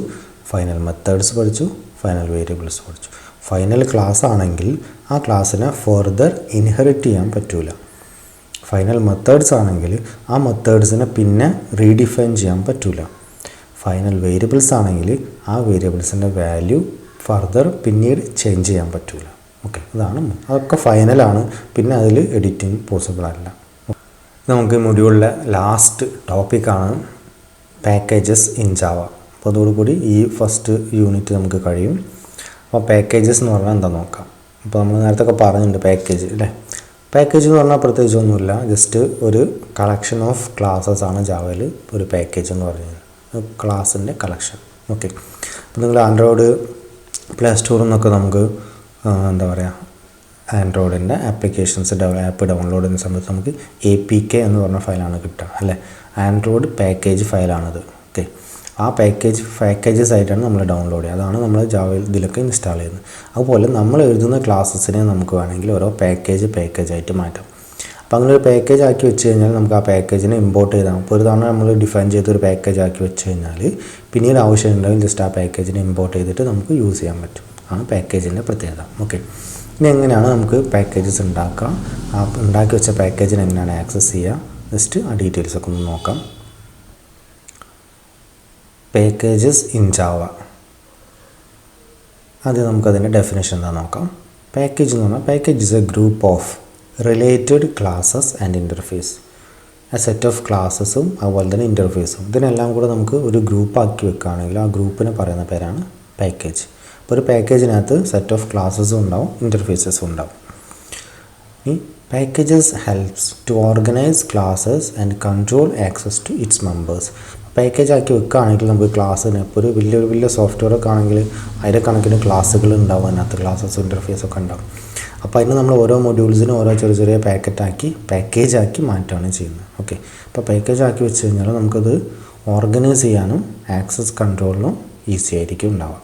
ഫൈനൽ മെത്തേഡ്സ് പഠിച്ചു, ഫൈനൽ വേരിയബിൾസ് പഠിച്ചു. ഫൈനൽ ക്ലാസ് ആണെങ്കിൽ ആ ക്ലാസ്സിനെ ഫർദർ ഇൻഹെറിറ്റ് ചെയ്യാൻ പറ്റില്ല. ഫൈനൽ മെത്തേഡ്സ് ആണെങ്കിൽ ആ മെത്തേഡ്സിനെ പിന്നെ റീഡിഫൈൻ ചെയ്യാൻ പറ്റില്ല. ഫൈനൽ വേരിയബിൾസ് ആണെങ്കിൽ ആ വേരിയബിൾസിൻ്റെ വാല്യൂ ഫർദർ പിന്നീട് ചേഞ്ച് ചെയ്യാൻ പറ്റില്ല. ഓക്കെ, അതാണ് അതൊക്കെ ഫൈനലാണ്, പിന്നെ അതിൽ എഡിറ്റിംഗ് പോസിബിൾ അല്ല. നമുക്ക് മൊഡ്യൂളിലെ ലാസ്റ്റ് ടോപ്പിക്കാണ് പാക്കേജസ് ഇൻ ജാവ. അപ്പോൾ അതോടുകൂടി ഈ ഫസ്റ്റ് യൂണിറ്റ് നമുക്ക് കഴിയും. അപ്പോൾ പാക്കേജസ് എന്ന് പറഞ്ഞാൽ എന്താ നോക്കാം. അപ്പോൾ നമ്മൾ നേരത്തെ ഒക്കെ പറഞ്ഞിട്ടുണ്ട് പാക്കേജ് അല്ലേ. പാക്കേജ് എന്ന് പറഞ്ഞാൽ പ്രത്യേകിച്ചൊന്നുമില്ല, ജസ്റ്റ് ഒരു കളക്ഷൻ ഓഫ് ക്ലാസ്സസ് ആണ് ജാവയിൽ ഒരു പാക്കേജ് എന്ന് പറയുന്നത്, ക്ലാസ്സിൻ്റെ കളക്ഷൻ. ഓക്കെ, അപ്പോൾ നിങ്ങൾ ആൻഡ്രോയിഡ് പ്ലേ സ്റ്റോറിൽ നിന്നൊക്കെ നമുക്ക് എന്താ പറയുക ആൻഡ്രോയിഡിൻ്റെ ആപ്ലിക്കേഷൻസ് ആപ്പ് ഡൗൺലോഡ് ചെയ്യുന്ന സമയത്ത് നമുക്ക് APK എന്ന് പറഞ്ഞ ഫയലാണ് കിട്ടുക അല്ലേ. ആൻഡ്രോയിഡ് പാക്കേജ് ഫയലാണത്. ഓക്കെ, ആ പാക്കേജസ് ആയിട്ടാണ് നമ്മൾ ഡൗൺലോഡ് ചെയ്യുക, അതാണ് നമ്മൾ ജാവയിൽ ഇതിലൊക്കെ ഇൻസ്റ്റാൾ ചെയ്യുന്നത്. അതുപോലെ നമ്മൾ എഴുതുന്ന ക്ലാസ്സസിനെ നമുക്ക് വേണമെങ്കിൽ ഓരോ പാക്കേജായിട്ട് മാറ്റാം. അപ്പോൾ അങ്ങനെ ഒരു പാക്കേജ് ആക്കി വെച്ച് കഴിഞ്ഞാൽ നമുക്ക് ആ പാക്കേജിനെ ഇമ്പോർട്ട് ചെയ്താൽ, അപ്പോൾ ഒരു തവണ നമ്മൾ ഡിഫൈൻ ചെയ്തൊരു പാക്കേജ് ആക്കി വെച്ച് കഴിഞ്ഞാൽ പിന്നീട് ആവശ്യമുണ്ടെങ്കിൽ ജസ്റ്റ് ആ പാക്കേജിനെ ഇമ്പോർട്ട് ചെയ്തിട്ട് നമുക്ക് യൂസ് ചെയ്യാൻ പറ്റും. ആണ് പാക്കേജിൻ്റെ പ്രത്യേകത. ഓക്കെ, ഇനി എങ്ങനെയാണ് നമുക്ക് പാക്കേജസ് ഉണ്ടാക്കുക, ആ ഉണ്ടാക്കി വെച്ച പാക്കേജിനെ എങ്ങനെയാണ് ആക്സസ് ചെയ്യുക, ജസ്റ്റ് ആ ഡീറ്റെയിൽസൊക്കെ ഒന്ന് നോക്കാം. Packages in Java. ആദ്യം നമുക്കതിൻ്റെ ഡെഫിനേഷൻ എന്താ നോക്കാം. പാക്കേജ് എന്ന് പറഞ്ഞാൽ package is A group of related classes and interface. ആ സെറ്റ് ഓഫ് ക്ലാസ്സസും അതുപോലെ തന്നെ ഇൻ്റർഫേസും ഇതിനെല്ലാം കൂടെ നമുക്ക് ഒരു ഗ്രൂപ്പാക്കി വെക്കുകയാണെങ്കിൽ ആ ഗ്രൂപ്പിനെ പറയുന്ന പേരാണ് പാക്കേജ്. അപ്പോൾ ഒരു പാക്കേജിനകത്ത് സെറ്റ് ഓഫ് ക്ലാസ്സസും ഉണ്ടാവും, ഇൻ്റർഫേസസും ഉണ്ടാവും. ഈ packages helps to organise classes and control access to its members. Package ആക്കി വെക്കുകയാണെങ്കിൽ നമുക്ക് ക്ലാസ്സിന് ഇപ്പോൾ ഒരു വലിയ സോഫ്റ്റ്വെയർ ഒക്കെ ആണെങ്കിൽ ആയിരക്കണക്കിന് ക്ലാസ്സുകൾ ഉണ്ടാവും, അതിനകത്ത് ക്ലാസ്സസും ഇൻ്റർഫേസൊക്കെ ഉണ്ടാവും. അപ്പോൾ അതിന് നമ്മൾ ഓരോ മൊഡ്യൂൾസിനും ഓരോ ചെറിയ പാക്കേജാക്കി മാറ്റുകയാണ് ചെയ്യുന്നത്. ഓക്കെ, അപ്പോൾ പാക്കേജാക്കി വെച്ച് കഴിഞ്ഞാൽ നമുക്കത് ഓർഗനൈസ് ചെയ്യാനും ആക്സസ് കൺട്രോളിനും ഈസി ആയിരിക്കും ഉണ്ടാവുക.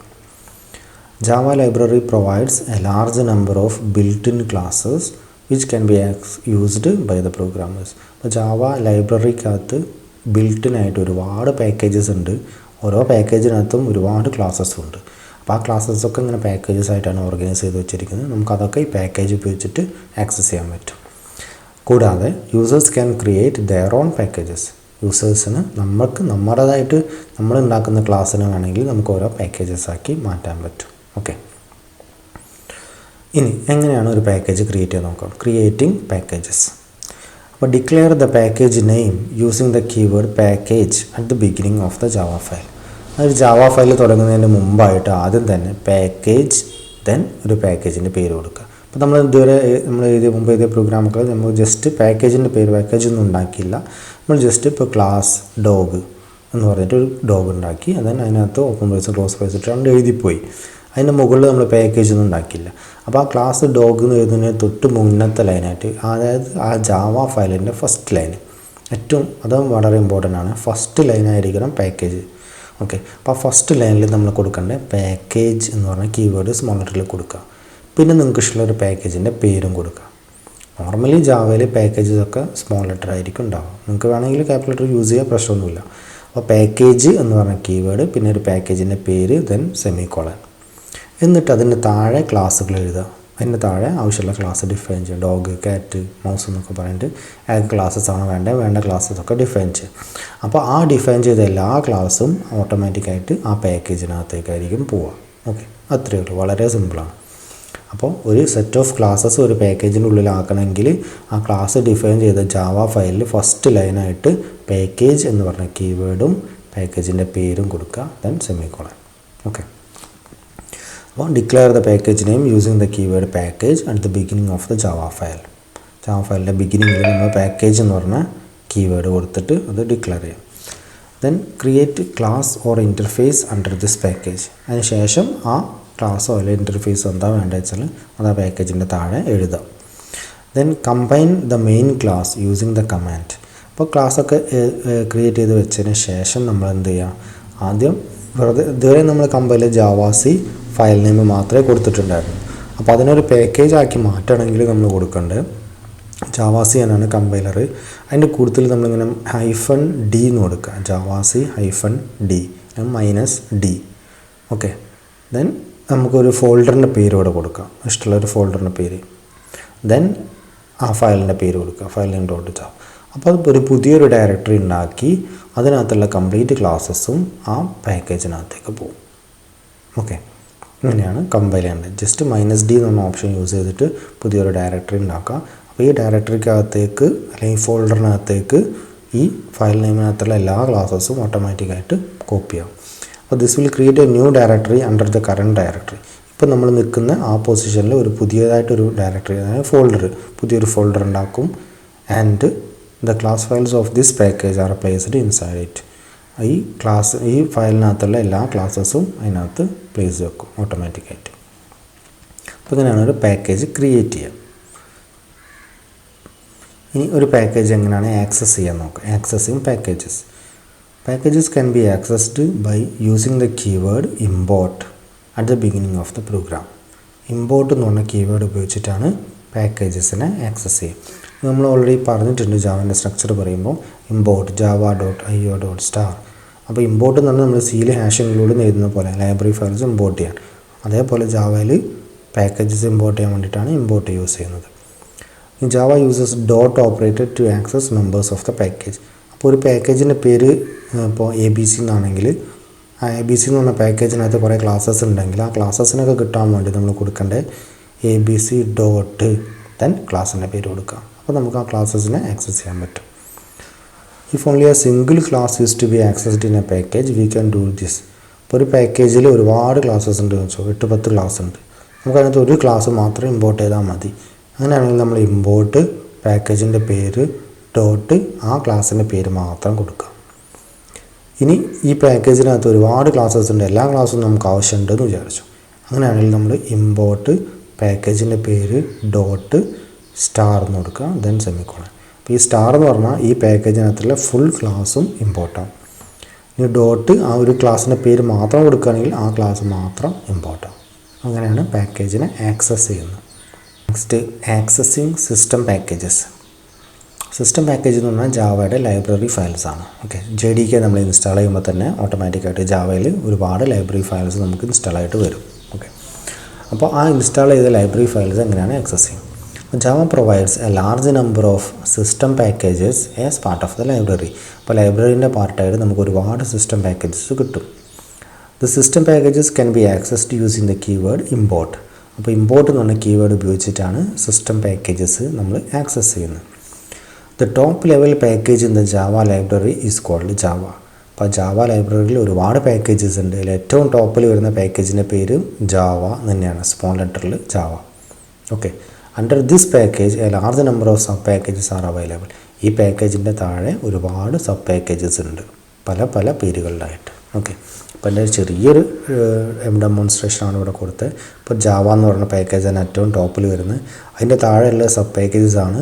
Java library provides a large number of built-in classes which can be used by the programmers. അപ്പോൾ ജാവ ലൈബ്രറിക്കകത്ത് ബിൽട്ടിനായിട്ട് ഒരുപാട് പാക്കേജസ് ഉണ്ട്. ഓരോ പാക്കേജിനകത്തും ഒരുപാട് ക്ലാസ്സസും ഉണ്ട്. അപ്പോൾ ആ ക്ലാസ്സസൊക്കെ ഇങ്ങനെ പാക്കേജസ് ആയിട്ടാണ് ഓർഗനൈസ് ചെയ്ത് വെച്ചിരിക്കുന്നത്. നമുക്കതൊക്കെ ഈ പാക്കേജ് ഉപയോഗിച്ചിട്ട് ആക്സസ് ചെയ്യാൻ പറ്റും. കൂടാതെ users can create their own packages. യൂസേഴ്സിന് നമ്മുടേതായിട്ട് നമ്മൾ ഉണ്ടാക്കുന്ന ക്ലാസ്സിന് വേണമെങ്കിൽ നമുക്ക് ഓരോ പാക്കേജസ് ആക്കി മാറ്റാൻ പറ്റും. ഓക്കെ, ഇനി എങ്ങനെയാണ് ഒരു പാക്കേജ് ക്രിയേറ്റ് ചെയ്യാൻ നോക്കാം. Creating packages. അപ്പോൾ declare the package name using the keyword package at the beginning of the Java file. ഒരു ജാവ ഫയൽ തുടങ്ങുന്നതിന് മുമ്പായിട്ട് ആദ്യം തന്നെ പാക്കേജ്, ദെൻ ഒരു പാക്കേജിൻ്റെ പേര് കൊടുക്കുക. അപ്പോൾ നമ്മൾ മുമ്പ് എഴുതിയ പ്രോഗ്രാമൊക്കെ നമ്മൾ ജസ്റ്റ് പാക്കേജിൻ്റെ പേര്, പാക്കേജൊന്നും ഉണ്ടാക്കിയില്ല. നമ്മൾ ജസ്റ്റ് ഇപ്പോൾ ക്ലാസ് ഡോഗ് എന്ന് പറഞ്ഞിട്ട് ഒരു ഡോഗ് ഉണ്ടാക്കി, അതിനകത്ത് ഓപ്പൺ ബ്രേസ് ക്ലോസ് ബ്രേസ് ഇട്ടാണ്ട് എഴുതിപ്പോയി. അതിൻ്റെ മുകളിൽ നമ്മൾ പാക്കേജൊന്നും ഉണ്ടാക്കിയില്ല. അപ്പോൾ ആ ക്ലാസ് ഡോഗ് എന്ന് എഴുതുന്നതിന് തൊട്ട് മുന്നത്തെ ലൈനായിട്ട്, അതായത് ആ ജാവ ഫയലിൻ്റെ ഫസ്റ്റ് ലൈൻ അതും വളരെ ഇമ്പോർട്ടൻ്റ് ആണ്. First ലൈനായിരിക്കണം package. ഓക്കെ, അപ്പോൾ ആ ഫസ്റ്റ് ലൈനിൽ നമ്മൾ കൊടുക്കേണ്ട പാക്കേജ് എന്ന് പറഞ്ഞ കീവേഡ് സ്മോൾ ലെറ്ററിൽ കൊടുക്കുക. പിന്നെ നിങ്ങൾക്ക് ഇഷ്ടമുള്ള ഒരു പാക്കേജിൻ്റെ പേരും കൊടുക്കുക. നോർമലി ജാവയിൽ പാക്കേജസൊക്കെ സ്മോൾ ലെറ്റർ ആയിരിക്കും ഉണ്ടാവുക. നിങ്ങൾക്ക് വേണമെങ്കിൽ ക്യാപിറ്റൽ ലെറ്റർ യൂസ് ചെയ്യാൻ പ്രശ്നമൊന്നുമില്ല. അപ്പോൾ പാക്കേജ് എന്ന് പറഞ്ഞ കീവേഡ്, പിന്നെ ഒരു പാക്കേജിൻ്റെ പേര്, ദെൻ സെമിക്കോളൻ. എന്നിട്ട് അതിൻ്റെ താഴെ ക്ലാസ്സുകൾ എഴുതുക. അതിൻ്റെ താഴെ ആവശ്യമുള്ള ക്ലാസ് ഡിഫൈൻ ചെയ്യുക. ഡോഗ്, കാറ്റ്, മൗസ് എന്നൊക്കെ പറഞ്ഞിട്ട് ഏതൊക്കെ ക്ലാസ്സസ് ആണ് വേണ്ട ക്ലാസ്സസൊക്കെ ഡിഫൈൻ ചെയ്യുക. അപ്പോൾ ആ ഡിഫൈൻ ചെയ്ത എല്ലാ ക്ലാസ്സും ഓട്ടോമാറ്റിക്കായിട്ട് ആ പാക്കേജിനകത്തേക്കായിരിക്കും പോവുക. ഓക്കെ, അത്രയേ ഉള്ളൂ. വളരെ സിമ്പിളാണ്. അപ്പോൾ ഒരു സെറ്റ് ഓഫ് ക്ലാസ്സസ് ഒരു പാക്കേജിൻ്റെ ഉള്ളിലാക്കണമെങ്കിൽ ആ ക്ലാസ് ഡിഫൈൻ ചെയ്ത ജാവ ഫയലിൽ ഫസ്റ്റ് ലൈനായിട്ട് പാക്കേജ് എന്ന് പറഞ്ഞ കീവേഡും പാക്കേജിൻ്റെ പേരും കൊടുക്കുക, ദെൻ സെമിക്കോളൻ. ഓക്കെ, അപ്പോൾ declare the package name using the keyword package at the beginning of the Java file. Java ഫയലിൻ്റെ ബിഗിനിങ്ങിൽ നമ്മൾ പാക്കേജ് എന്ന് പറഞ്ഞ കീവേഡ് കൊടുത്തിട്ട് അത് ഡിക്ലെയർ ചെയ്യാം. Then create class or interface under this package. അതിന് ശേഷം ആ ക്ലാസ്സോ അല്ലെങ്കിൽ ഇൻ്റർഫേസോ എന്താ വേണ്ടത് വെച്ചാൽ അത് ആ പാക്കേജിൻ്റെ താഴെ എഴുതാം. Then combine the main class using the command. അപ്പോൾ ക്ലാസ്സൊക്കെ ക്രിയേറ്റ് ചെയ്ത് വെച്ചതിന് ശേഷം നമ്മൾ എന്ത് ചെയ്യുക, ആദ്യം ഇതുവരെ നമ്മൾ കമ്പൈൽ ജാവാസി ഫയൽ നെയിം മാത്രമേ കൊടുത്തിട്ടുണ്ടായിരുന്നു. അപ്പോൾ അതിനൊരു പാക്കേജ് ആക്കി മാറ്റണമെങ്കിൽ നമ്മൾ കൊടുക്കേണ്ടത് ജാവാസി എന്നാണ് കമ്പൈലർ. അതിൻ്റെ കൂടുതൽ നമ്മളിങ്ങനെ -d എന്ന് കൊടുക്കുക. ജാവാസി -d -d. ഓക്കെ, ദെൻ നമുക്കൊരു ഫോൾഡറിൻ്റെ പേര് ഇവിടെ കൊടുക്കാം, ഇഷ്ടമുള്ളൊരു ഫോൾഡറിൻ്റെ പേര്. ദെൻ ആ ഫയലിൻ്റെ പേര് കൊടുക്കുക, ഫയൽ നെയിം ഡോട്ട് ജാവ. അപ്പോൾ ഒരു പുതിയൊരു ഡയറക്ടറി ഉണ്ടാക്കി അതിനകത്തുള്ള കംപ്ലീറ്റ് ക്ലാസ്സസും ആ പാക്കേജിനകത്തേക്ക് പോകും. ഓക്കെ, ഇങ്ങനെയാണ് കമ്പൈൽ ചെയ്യേണ്ടത്. ജസ്റ്റ് -d എന്ന് പറഞ്ഞ ഓപ്ഷൻ യൂസ് ചെയ്തിട്ട് പുതിയൊരു ഡയറക്ടറി ഉണ്ടാക്കുക. അപ്പോൾ ഈ ഡയറക്ടറിക്കകത്തേക്ക് അല്ലെങ്കിൽ ഫോൾഡറിനകത്തേക്ക് ഈ ഫയൽ നെയിമിനകത്തുള്ള എല്ലാ ക്ലാസ്സസും ഓട്ടോമാറ്റിക്കായിട്ട് കോപ്പി ആവും. അപ്പോൾ this will create A new directory under the current directory. ഇപ്പോൾ നമ്മൾ നിൽക്കുന്ന ആ പൊസിഷനിൽ ഒരു പുതിയതായിട്ടൊരു ഡയറക്ടറി, അതായത് പുതിയൊരു ഫോൾഡർ ഉണ്ടാക്കും. And the class files of this package are placed inside it. ഈ ഫയലിനകത്തുള്ള എല്ലാ ക്ലാസ്സസും അതിനകത്ത് പ്ലേസ് വെക്കും ഓട്ടോമാറ്റിക്കായിട്ട്. അപ്പോൾ ഇങ്ങനെയാണ് ഒരു പാക്കേജ് ക്രിയേറ്റ് ചെയ്യുക. ഇനി ഒരു പാക്കേജ് എങ്ങനെയാണ് ആക്സസ് ചെയ്യാൻ നോക്കാം. Accessing packages. Packages can be accessed by using the keyword import at the beginning of the program. Import എന്ന് പറഞ്ഞ കീവേഡ് ഉപയോഗിച്ചിട്ടാണ് പാക്കേജസിനെ ആക്സസ് ചെയ്യുക. നമ്മൾ ഓൾറെഡി പറഞ്ഞിട്ടുണ്ട് ജാവൻ്റെ സ്ട്രക്ചർ പറയുമ്പോൾ ഇമ്പോർട്ട് java.io.star. അപ്പോൾ ഇമ്പോർട്ട് എന്ന് പറഞ്ഞാൽ നമ്മൾ സിയിൽ ഹാഷ് ഇൻക്ലൂഡ് എഴുതുന്ന പോലെ ലൈബ്രറി ഫയൽസ് ഇമ്പോർട്ട് ചെയ്യാൻ. അതേപോലെ ജാവയിൽ പാക്കേജസ് ഇമ്പോർട്ട് ചെയ്യാൻ വേണ്ടിയിട്ടാണ് ഇമ്പോർട്ട് യൂസ് ചെയ്യുന്നത്. Java uses dot operator to access members of the package. അപ്പോൾ ഒരു പാക്കേജിൻ്റെ പേര് ഇപ്പോൾ ABC എന്നാണെങ്കിൽ ആ ABC എന്ന് പറഞ്ഞ പാക്കേജിനകത്ത് കുറേ ക്ലാസ്സസ് ഉണ്ടെങ്കിൽ ആ ക്ലാസ്സസിനൊക്കെ കിട്ടാൻ വേണ്ടി നമ്മൾ കൊടുക്കേണ്ടത് ABC ഡോട്ട് ദെൻ ക്ലാസ്സിൻ്റെ പേര് കൊടുക്കുക. അപ്പോൾ നമുക്ക് ആ ക്ലാസ്സസിനെ ആക്സസ് ചെയ്യാൻ പറ്റും. If only a single class use to be accessed in a package we can do this. ഇപ്പോൾ ഒരു പാക്കേജിൽ ഒരുപാട് ക്ലാസ്സസ് ഉണ്ട് വെച്ചോ, 8-10 ക്ലാസ് ഉണ്ട്. നമുക്കതിനകത്ത് ഒരു ക്ലാസ് മാത്രം ഇമ്പോർട്ട് ചെയ്താൽ മതി. അങ്ങനെയാണെങ്കിൽ നമ്മൾ ഇമ്പോർട്ട് പാക്കേജിൻ്റെ പേര് ഡോട്ട് ആ ക്ലാസ്സിൻ്റെ പേര് മാത്രം കൊടുക്കുക. ഇനി ഈ പാക്കേജിനകത്ത് ഒരുപാട് ക്ലാസ്സസ് ഉണ്ട്, എല്ലാ ക്ലാസ്സും നമുക്ക് ആവശ്യമുണ്ടെന്ന് വിചാരിച്ചു. അങ്ങനെയാണെങ്കിൽ നമ്മൾ ഇമ്പോർട്ട് പാക്കേജിൻ്റെ പേര് ഡോട്ട് സ്റ്റാർ എന്ന് കൊടുക്കുക, ദെൻ സെമിക്കോളൻ. അപ്പോൾ ഈ സ്റ്റാർ എന്ന് പറഞ്ഞാൽ ഈ പാക്കേജിനകത്തുള്ള ഫുൾ ക്ലാസ്സും ഇമ്പോർട്ടാവും. ഇനി ഡോട്ട് ആ ഒരു ക്ലാസ്സിൻ്റെ പേര് മാത്രം കൊടുക്കുകയാണെങ്കിൽ ആ ക്ലാസ് മാത്രം ഇമ്പോർട്ടാവും. അങ്ങനെയാണ് പാക്കേജിനെ ആക്സസ് ചെയ്യുന്നത്. Next accessing system packages. System package എന്ന് പറഞ്ഞാൽ ജാവയുടെ ലൈബ്രറി ഫയൽസ് ആണ്. ഓക്കെ, JDK നമ്മൾ ഇൻസ്റ്റാൾ ചെയ്യുമ്പോൾ തന്നെ ഓട്ടോമാറ്റിക്കായിട്ട് ജാവയിൽ ഒരുപാട് ലൈബ്രറി ഫയൽസ് നമുക്ക് ഇൻസ്റ്റാൾ ആയിട്ട് വരും. ഓക്കെ, അപ്പോൾ ആ ഇൻസ്റ്റാൾ ചെയ്ത ലൈബ്രറി ഫയൽസ് എങ്ങനെയാണ് ആക്സസ് ചെയ്യുക? Java provides a large number of system packages as part of the library. അപ്പോൾ ലൈബ്രറീൻ്റെ പാർട്ടായിട്ട് നമുക്ക് ഒരുപാട് സിസ്റ്റം പാക്കേജസ് കിട്ടും. The system packages can be accessed using the keyword import. അപ്പോൾ ഇമ്പോർട്ട് എന്ന് പറഞ്ഞ കീവേഡ് ഉപയോഗിച്ചിട്ടാണ് സിസ്റ്റം പാക്കേജസ് നമ്മൾ ആക്സസ് ചെയ്യുന്നത്. The top level package in the Java library is called Java. അപ്പോൾ ജാവ ലൈബ്രറിയിൽ ഒരുപാട് പാക്കേജസ് ഉണ്ട്. അതിൽ ഏറ്റവും ടോപ്പിൽ വരുന്ന പാക്കേജിൻ്റെ പേര് ജാവ തന്നെയാണ്, സ്മോൾ ലെറ്ററിൽ Java. Okay, under this package a large number of sub packages are available. ഈ പാക്കേജിൻ്റെ താഴെ ഒരുപാട് സബ് പാക്കേജസ് ഉണ്ട്, പല പല പേരുകളിലായിട്ട്. ഓക്കെ, അപ്പോൾ എൻ്റെ ചെറിയൊരു ഡെമോൺസ്ട്രേഷനാണ് ഇവിടെ കൊടുത്തത്. ഇപ്പോൾ ജാവ എന്ന് പറഞ്ഞ പാക്കേജാണ് ഏറ്റവും ടോപ്പിൽ വരുന്നത്. അതിൻ്റെ താഴെയുള്ള സബ് പാക്കേജസ് ആണ്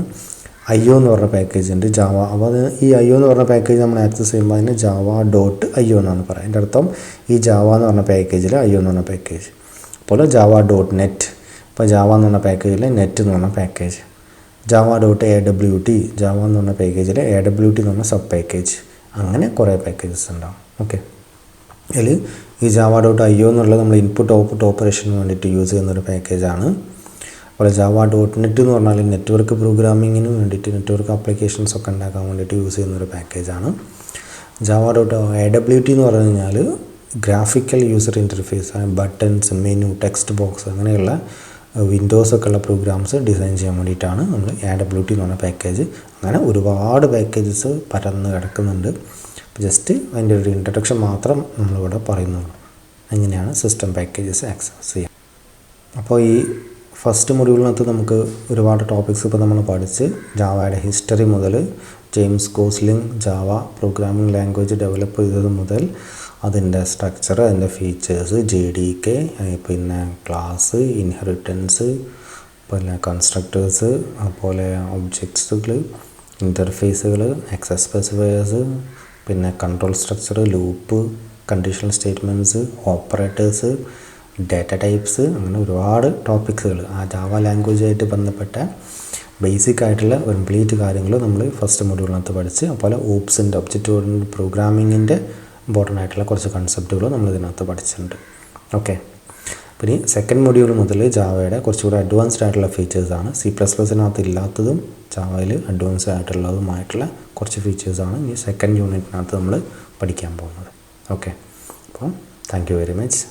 IO എന്ന് പറഞ്ഞ പാക്കേജ് ഉണ്ട് ജാവ. അപ്പോൾ അത് ഈ IO എന്ന് പറഞ്ഞ പാക്കേജ് നമ്മൾ ആക്സസ് ചെയ്യുമ്പോൾ അതിന് java.io എന്നാണ് പറയുക. അതിൻ്റെ അർത്ഥം ഈ ജാവ എന്ന് പറഞ്ഞ പാക്കേജിൽ IO എന്ന് പറഞ്ഞ പാക്കേജ്. അതുപോലെ java.net, ഇപ്പോൾ ജാവ എന്ന് പറഞ്ഞ പാക്കേജിൽ നെറ്റ് എന്ന് പറഞ്ഞ പാക്കേജ്. java.awt, ജാവ എന്ന് പറഞ്ഞ പാക്കേജിൽ AWT എന്ന് പറഞ്ഞ സബ് പാക്കേജ്. അങ്ങനെ കുറേ പാക്കേജസ് ഉണ്ടാവും. ഓക്കെ, അതിൽ ഈ java.io എന്നുള്ളത് നമ്മൾ ഇൻപുട്ട് ഔട്ട്പുട്ട് ഓപ്പറേഷന് വേണ്ടിയിട്ട് യൂസ് ചെയ്യുന്നൊരു പാക്കേജാണ്. അതുപോലെ java.net എന്ന് പറഞ്ഞാൽ നെറ്റ്വർക്ക് പ്രോഗ്രാമിങ്ങിന് വേണ്ടിയിട്ട് നെറ്റ്വർക്ക് ആപ്ലിക്കേഷൻസ് ഒക്കെ ഉണ്ടാക്കാൻ വേണ്ടിയിട്ട് യൂസ് ചെയ്യുന്നൊരു പാക്കേജാണ്. java.awt എന്ന് പറഞ്ഞു കഴിഞ്ഞാൽ graphical user interface, buttons, menu, text box അങ്ങനെയുള്ള വിൻഡോസൊക്കെ ഉള്ള പ്രോഗ്രാംസ് ഡിസൈൻ ചെയ്യാൻ വേണ്ടിയിട്ടാണ് നമ്മൾ AWT എന്ന് പറഞ്ഞ പാക്കേജ്. അങ്ങനെ ഒരുപാട് പാക്കേജസ് പരന്ന് കിടക്കുന്നുണ്ട്. ജസ്റ്റ് അതിൻ്റെ ഒരു ഇൻട്രഡക്ഷൻ മാത്രം നമ്മളിവിടെ പറയുന്നുള്ളൂ, എങ്ങനെയാണ് സിസ്റ്റം പാക്കേജസ് ആക്സസ് ചെയ്യുക. അപ്പോൾ ഈ ഫസ്റ്റ് മൊഡ്യൂളിനകത്ത് നമുക്ക് ഒരുപാട് ടോപ്പിക്സ് ഇപ്പോൾ നമ്മൾ പഠിച്ച്, ജാവയുടെ ഹിസ്റ്ററി മുതൽ James Gosling Java programming language develop ചെയ്തത് മുതൽ അതിൻ്റെ സ്ട്രക്ചർ, അതിൻ്റെ ഫീച്ചേഴ്സ്, JDK, പിന്നെ ക്ലാസ്, ഇൻഹെറിറ്റൻസ്, പിന്നെ കൺസ്ട്രക്ടേഴ്സ്, അതുപോലെ ഒബ്ജക്ട്സുകൾ, ഇൻ്റർഫേസുകൾ, ആക്സസ് സ്പെസിഫയേഴ്സ്, പിന്നെ control structure, loop, conditional statements, operators, data types, അങ്ങനെ ഒരുപാട് ടോപ്പിക്സുകൾ ആ ജാവ ലാംഗ്വേജായിട്ട് ബന്ധപ്പെട്ട ബേസിക് ആയിട്ടുള്ള കംപ്ലീറ്റ് കാര്യങ്ങൾ നമ്മൾ ഫസ്റ്റ് മൊഡ്യൂളിനകത്ത് പഠിച്ച്. അതുപോലെ ഓപ്സിൻ്റെ ഒബ്ജക്റ്റ് ഓറിയൻറ്റഡ് പ്രോഗ്രാമിങ്ങിൻ്റെ ഇമ്പോർട്ടൻ്റ് ആയിട്ടുള്ള കുറച്ച് കൺസെപ്റ്റുകൾ നമ്മൾ ഇതിനകത്ത് പഠിച്ചിട്ടുണ്ട്. ഓക്കെ, പിന്നെ സെക്കൻഡ് മൊഡ്യൂൾ മുതൽ ജാവയുടെ കുറച്ചുകൂടി അഡ്വാൻസ്ഡ് ആയിട്ടുള്ള ഫീച്ചേഴ്സാണ്. C++നകത്ത് ഇല്ലാത്തതും ജാവയിൽ അഡ്വാൻസ്ഡ് ആയിട്ടുള്ളതുമായിട്ടുള്ള കുറച്ച് ഫീച്ചേഴ്സാണ് ഈ സെക്കൻഡ് യൂണിറ്റിനകത്ത് നമ്മൾ പഠിക്കാൻ പോകുന്നത്. ഓക്കെ, അപ്പോൾ താങ്ക് യു വെരി മച്ച്.